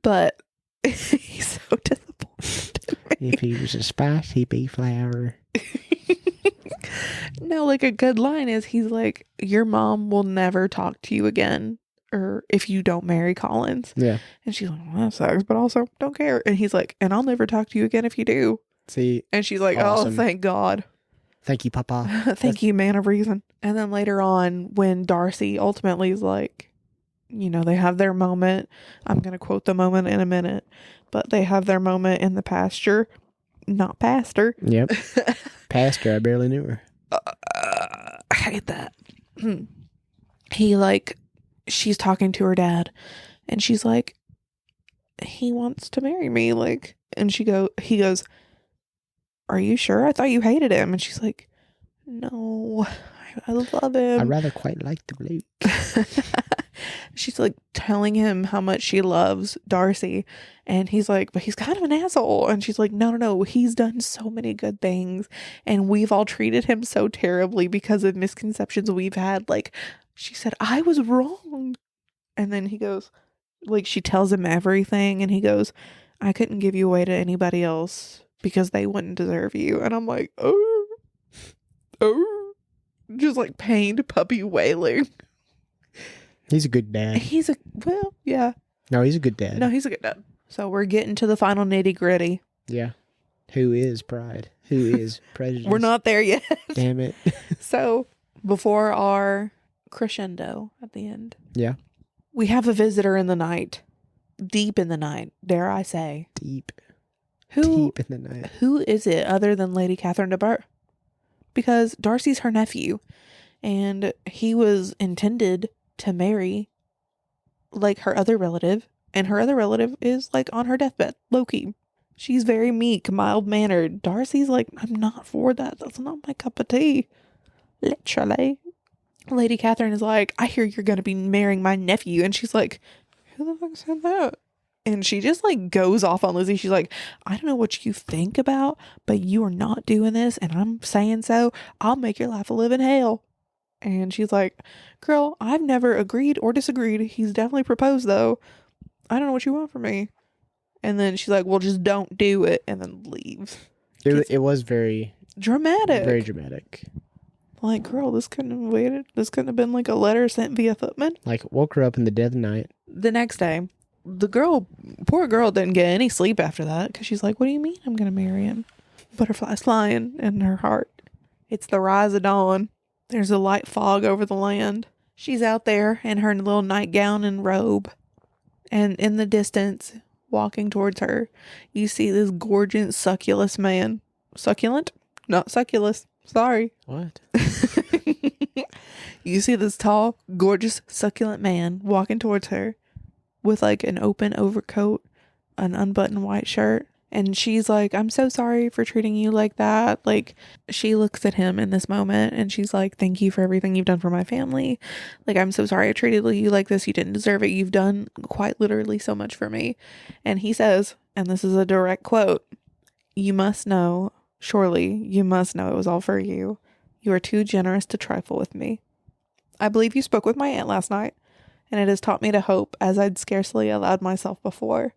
But he's so disappointed. If he was a spice, he'd be flour. No, like a good line is he's like, your mom will never talk to you again. Or if you don't marry Collins. Yeah. And she's like, well, that sucks, but also don't care. And he's like, and I'll never talk to you again if you do. See. And she's like, awesome. Oh, thank God. Thank you, Papa. Thank you, man of reason. And then later on, when Darcy ultimately is like, they have their moment. I'm going to quote the moment in a minute. But they have their moment in the pasture. Not pastor. Yep. Pastor, I barely knew her. I hate that. She's talking to her dad. And she's like, he wants to marry me. Like, and he goes, are you sure? I thought you hated him. And she's like, no, I love him. I rather quite like the blue. She's like telling him how much she loves Darcy. And he's like, but he's kind of an asshole. And she's like, no. He's done so many good things. And we've all treated him so terribly because of misconceptions we've had. Like, she said, I was wrong. And then he goes, like, she tells him everything. And he goes, I couldn't give you away to anybody else because they wouldn't deserve you. And I'm like, oh, just like pained puppy wailing. He's a good dad. Yeah. No, he's a good dad. No, he's a good dad. So we're getting to the final nitty gritty. Yeah. Who is Pride? Who is Prejudice? We're not there yet. Damn it. So before our crescendo at the end. Yeah. We have a visitor in the night. Deep in the night, dare I say. Deep Who in the night. Who is it other than Lady Catherine de Bourgh? Because Darcy's her nephew. And he was intended to marry like her other relative. And her other relative is like on her deathbed. Loki. She's very meek, mild-mannered. Darcy's like, I'm not for that. That's not my cup of tea. Literally. Lady Catherine is like, I hear you're going to be marrying my nephew. And she's like, who the fuck said that? And she just like goes off on Lizzie. She's like, I don't know what you think about, but you are not doing this. And I'm saying so. I'll make your life a living hell. And she's like, girl, I've never agreed or disagreed. He's definitely proposed though. I don't know what you want from me. And then she's like, well, just don't do it. And then leaves. It was very dramatic. Very dramatic. Like, girl, this couldn't have waited. This couldn't have been like a letter sent via footman. Like, woke her up in the dead of night. The next day, poor girl didn't get any sleep after that. Because she's like, what do you mean I'm going to marry him? Butterflies flying in her heart. It's the rise of dawn. There's a light fog over the land. She's out there in her little nightgown and robe. And in the distance, walking towards her, you see this gorgeous, succulent man. Succulent? Not succulus. Sorry. What? You see this tall, gorgeous, succulent man walking towards her with like an open overcoat, an unbuttoned white shirt, And she's like, I'm so sorry for treating you like that. Like, she looks at him in this moment and she's like, thank you for everything you've done for my family. Like, I'm so sorry I treated you like this. You didn't deserve it. You've done quite literally so much for me. And he says, and this is a direct quote, you must know, surely you must know it was all for you. You are too generous to trifle with me. I believe you spoke with my aunt last night, and it has taught me to hope as I'd scarcely allowed myself before.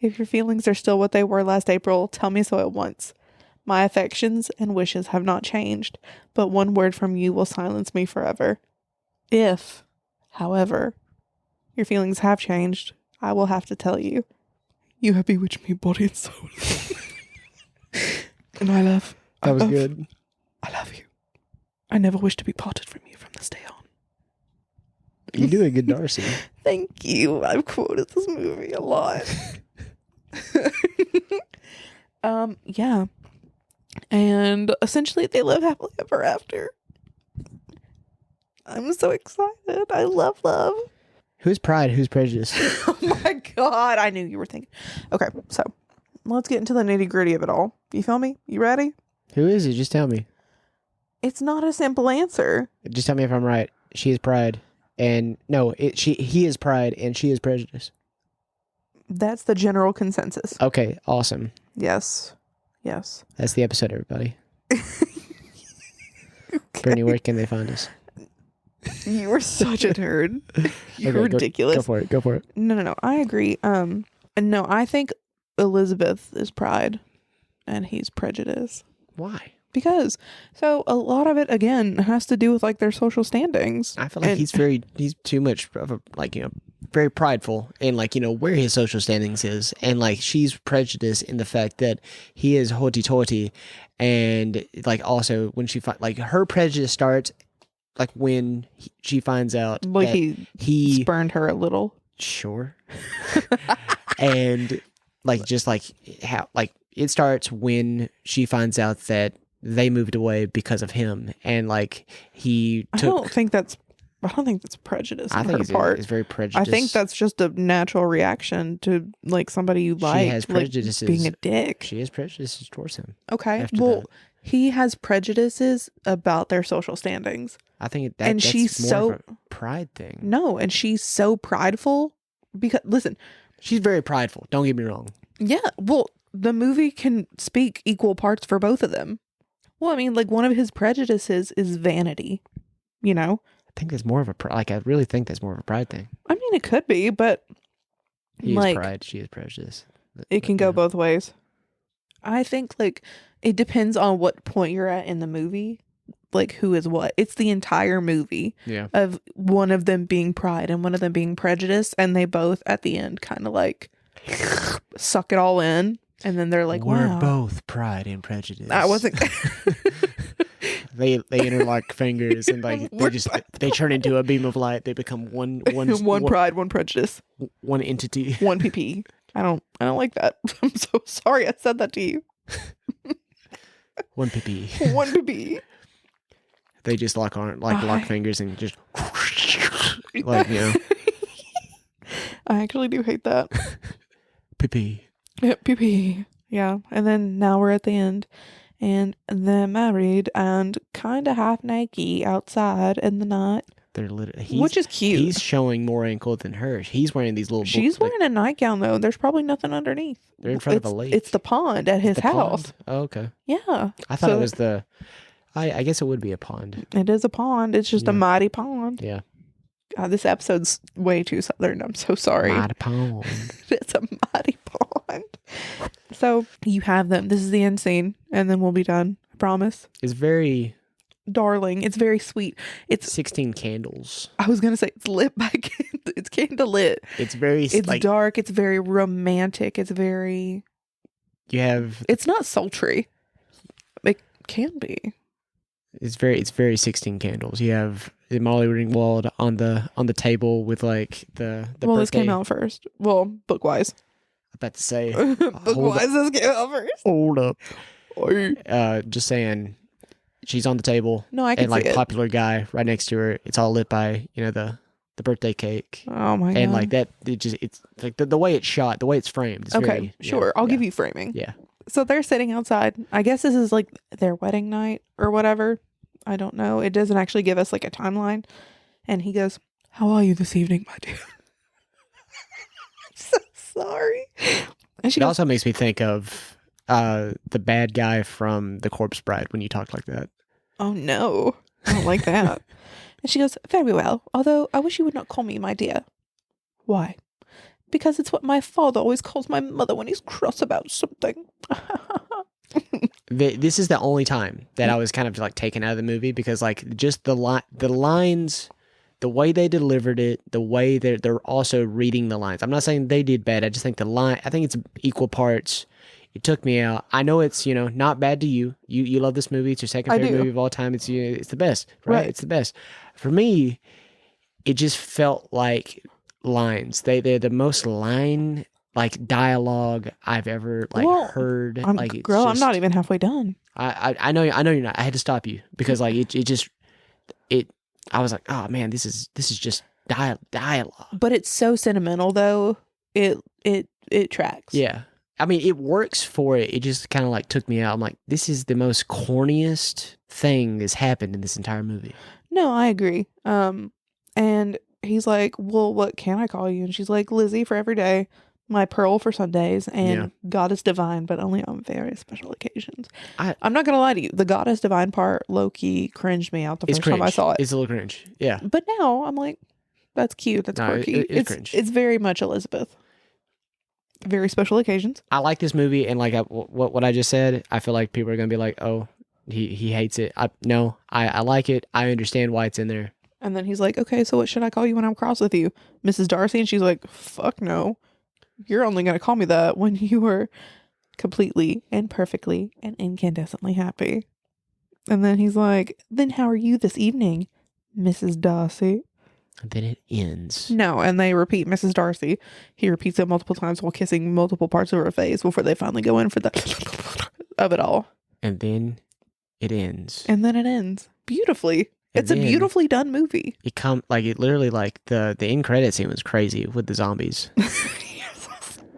If your feelings are still what they were last April, tell me so at once. My affections and wishes have not changed, but one word from you will silence me forever. If, however, your feelings have changed, I will have to tell you. You have bewitched me body and soul. And I love. That was good. I love you. I never wish to be parted from you from this day on. You do a good Darcy. Thank you. I've quoted this movie a lot. Yeah. And essentially they live happily ever after. I'm so excited. I love love. Who's Pride? Who's Prejudice? Oh my God. I knew you were thinking. Okay, so let's get into the nitty gritty of it all. You feel me? You ready? Who is it? Just tell me. It's not a simple answer. Just tell me if I'm right. She is Pride. And no, he is Pride and she is Prejudice. That's the general consensus. Okay, awesome. Yes. Yes. That's the episode, everybody. Brittany, where can they find us? You are such a turd. You're Okay, ridiculous. Go for it. Go for it. No. I agree. No, I think Elizabeth is Pride and he's Prejudice. Why? Because so a lot of it again has to do with like their social standings. I feel like he's too much of a, like, very prideful in, like, where his social standings is, and like she's prejudiced in the fact that he is hoity-toity, and like also when she like her prejudice starts like when she finds out Like that he spurned her a little. Sure. And like just like how like it starts when she finds out that they moved away because of him, and like he took. I don't think that's prejudice. I think it's very prejudiced. I think that's just a natural reaction to like somebody you like. She has prejudices. Like, being a dick. She has prejudices towards him. Okay. Well, he has prejudices about their social standings. I think and that's she's more so of a pride thing. No, and she's so prideful because listen, she's very prideful. Don't get me wrong. Yeah. Well, the movie can speak equal parts for both of them. Well, I mean, like one of his prejudices is vanity, I think that's more of a I really think that's more of a pride thing. I mean, it could be, but he like, is pride, she is prejudice. It can go both ways. I think like it depends on what point you're at in the movie, like who is what. It's the entire movie of one of them being pride and one of them being prejudice, and they both at the end kind of like suck it all in. And then they're like, we're wow. both pride and prejudice. I wasn't. They interlock fingers and like they turn into a beam of light. They become one pride, one prejudice, one entity, one PP. I don't like that. I'm so sorry I said that to you. One PP. One PP. They just lock fingers and just like I actually do hate that. PP. PP. Yeah. And then now we're at the end. And they're married and kind of half naked outside in the night. They're literally, which is cute. He's showing more ankle than her. He's wearing these little. She's wearing a nightgown though. There's probably nothing underneath. They're in front of a lake. It's the pond at his house. Pond? Oh, okay. Yeah. I thought it was the. I guess it would be a pond. It is a pond. It's just a mighty pond. Yeah. God, this episode's way too southern. I'm so sorry. Mighty pond. It's a mighty pond. So you have them. This is the end scene, and then we'll be done. I promise. It's very darling. It's very sweet. It's 16 candles. I was gonna say it's lit by it's candle lit. It's very. It's like, dark. It's very romantic. It's very. You have. It's not sultry. It can be. It's very 16 candles. You have Molly Ringwald on the table with like the well, birthday. This came out first. Well, book-wise. I'm about to say book-wise this came out first. Hold up. Just saying she's on the table. No, I can and like see it. popular guy right next to her. It's all lit by, the the birthday cake. Oh my god. And like that, it's like the way it's shot, the way it's framed. It's Okay, very, sure. I'll give you framing. Yeah. So they're sitting outside. I guess this is like their wedding night or whatever. I don't know. It doesn't actually give us like a timeline. And he goes, "How are you this evening, my dear?" I'm so sorry. And she It goes, also makes me think of the bad guy from The Corpse Bride when you talk like that. "Oh no, I don't like that." And she goes, "Very well. Although I wish you would not call me my dear." "Why?" "Because it's what my father always calls my mother when he's cross about something." This is the only time that I was kind of like taken out of the movie because like just the lines, the way they delivered it, the way they're also reading the lines. I'm not saying they did bad. I just think I think it's equal parts. It took me out. I know it's, not bad to you. You love this movie. It's your second favorite movie of all time. It's it's the best, right? It's the best. For me, it just felt like lines. They're the most line like dialogue I've ever heard. I'm not even halfway done. I know you're not. I had to stop you because like I was like, oh man, this is just dialogue. But it's so sentimental though. It tracks. Yeah. I mean, it works for it. It just kind of like took me out. I'm like, this is the most corniest thing that's happened in this entire movie. No, I agree. And he's like, "Well, what can I call you?" And she's like, "Lizzie for every day, my pearl for Sundays, and Goddess Divine, but only on very special occasions." I'm not gonna lie to you, the Goddess Divine part low-key cringed me out the first time I saw it. It's a little cringe. Yeah. But now I'm like, that's cute. That's quirky. It's cringe. It's very much Elizabeth. Very special occasions. I like this movie, and like what I just said, I feel like people are gonna be like, "Oh, he hates it." I like it. I understand why it's in there. And then he's like, "Okay, so what should I call you when I'm cross with you, Mrs. Darcy?" And she's like, "Fuck no. You're only gonna call me that when you were completely and perfectly and incandescently happy." And then he's like, "Then how are you this evening, Mrs. Darcy?" And then it ends. No, and they repeat Mrs. Darcy. He repeats it multiple times while kissing multiple parts of her face before they finally go in for the of it all. And then it ends. And then it ends beautifully. It's a beautifully done movie. It literally like the end credit scene was crazy with the zombies.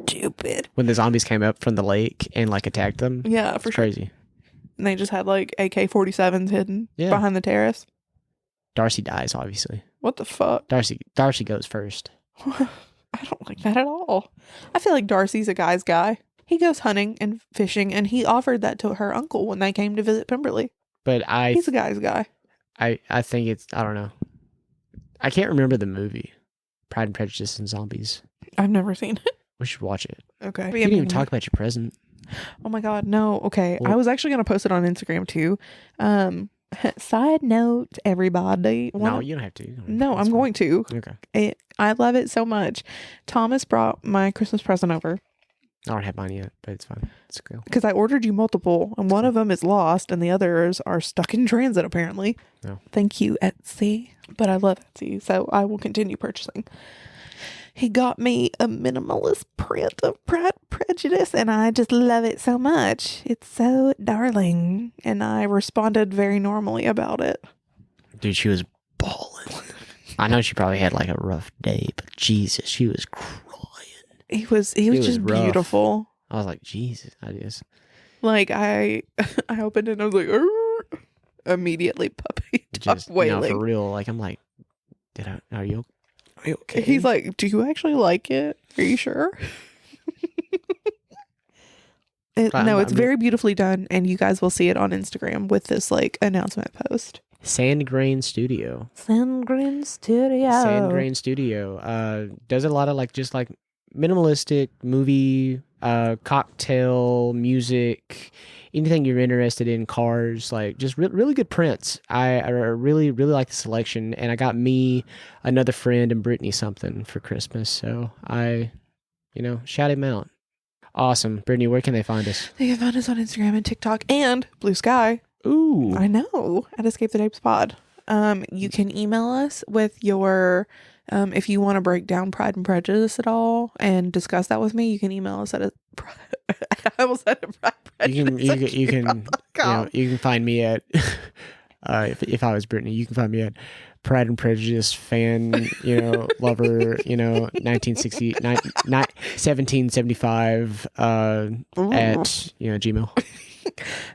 Stupid. When the zombies came up from the lake and like attacked them. Yeah, for sure. Crazy. And they just had like AK-47s hidden behind the terrace. Darcy dies, obviously. What the fuck? Darcy goes first. I don't like that at all. I feel like Darcy's a guy's guy. He goes hunting and fishing, and he offered that to her uncle when they came to visit Pemberley. But he's a guy's guy. I think it's, I don't know. I can't remember the movie. Pride and Prejudice and Zombies. I've never seen it. We should watch it. Okay. You didn't even talk about your present. Oh my God, no. Okay. Well, I was actually going to post it on Instagram too. Side note, everybody. No, you don't have to. No, I'm going to. Okay. I love it so much. Thomas brought my Christmas present over. I don't have mine yet, but it's fine. It's cool. Because I ordered you multiple, and one of them is lost, and the others are stuck in transit, apparently. No. Thank you, Etsy. But I love Etsy, so I will continue purchasing. He got me a minimalist print of Pride and Prejudice, and I just love it so much. It's so darling. And I responded very normally about it. Dude, she was bawling. I know she probably had like a rough day, but Jesus, she was crying. He was just rough. beautiful. I was like, Jesus, I just like I opened it and I was like, "Arr!" Immediately puppy just wailing. for real. Like I'm like, are you okay? He's like, "Do you actually like it? Are you sure?" It's very beautifully done, and you guys will see it on Instagram with this like announcement post. Sandgrain Studio. Sandgrain Studio. Does a lot of like just like minimalistic movie, cocktail, music, anything you're interested in, cars, like just really good prints. I really like the selection, and I got me, another friend, and Brittany something for Christmas. So I, shout him out. Awesome. Brittany, where can they find us? They can find us on Instagram and TikTok and Blue Sky. Ooh. I know. At Escape the Tapes Pod. You can email us with your, if you want to break down Pride and Prejudice at all and discuss that with me, you can email us at I almost said a Pride and Prejudice. You can find me at, if I was Brittany, you can find me at Pride and Prejudice fan, lover, 1775 at, Gmail.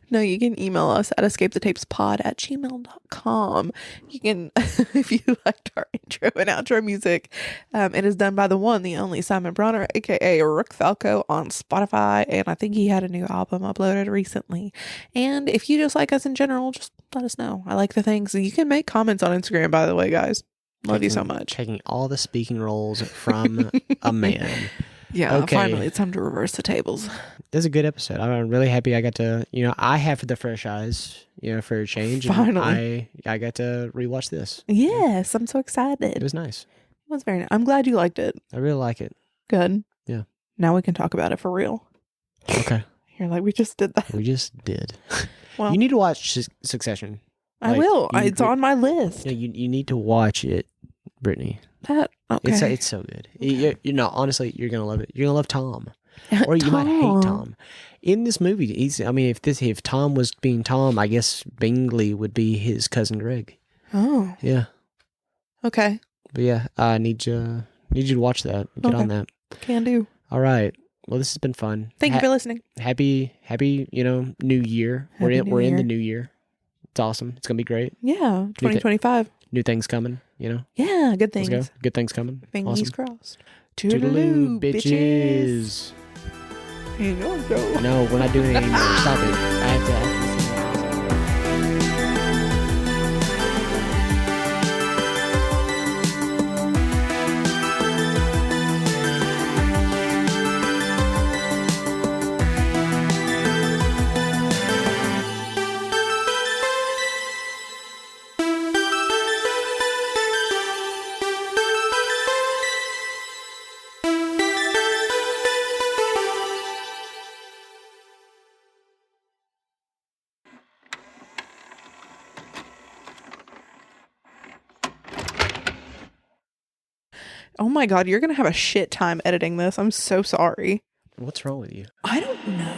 No, you can email us at escapethetapespod@gmail.com. You can, if you liked our intro and outro music, it is done by the one, the only Simon Bronner, aka Rook Falco, on Spotify, and I think he had a new album uploaded recently. And if you just like us in general, just let us know. I like the things. You can make comments on Instagram, by the way, guys. Love you so much. Taking all the speaking roles from a man. Yeah, Okay. finally, it's time to reverse the tables. This is a good episode. I'm really happy I got to, I have the fresh eyes, for a change. And Finally. I got to rewatch this. Yes, I'm so excited. It was nice. It was very nice. I'm glad you liked it. I really like it. Good. Yeah. Now we can talk about it for real. Okay. You're like, we just did that. We just did. Well, You need to watch Succession. I will. It's on my list. You need to watch it, Brittany. Okay. It's so good. Honestly, you're gonna love it. You're gonna love Tom, or you might hate Tom. In this movie, if Tom was being Tom, I guess Bingley would be his cousin Greg. Oh. Yeah. Okay. But yeah, I need you to watch that. Get on that. Can do. All right. Well, this has been fun. Thank you for listening. Happy, New Year. We're in the new year. It's awesome. It's gonna be great. Yeah. 2025. New things coming. Yeah. Good things. Let's go. Good things coming. Fingers Awesome. crossed. Toodaloo, bitches. No, we're not doing it anymore. Stop it. I have to sing that. Oh my God, you're going to have a shit time editing this. I'm so sorry. What's wrong with you? I don't know.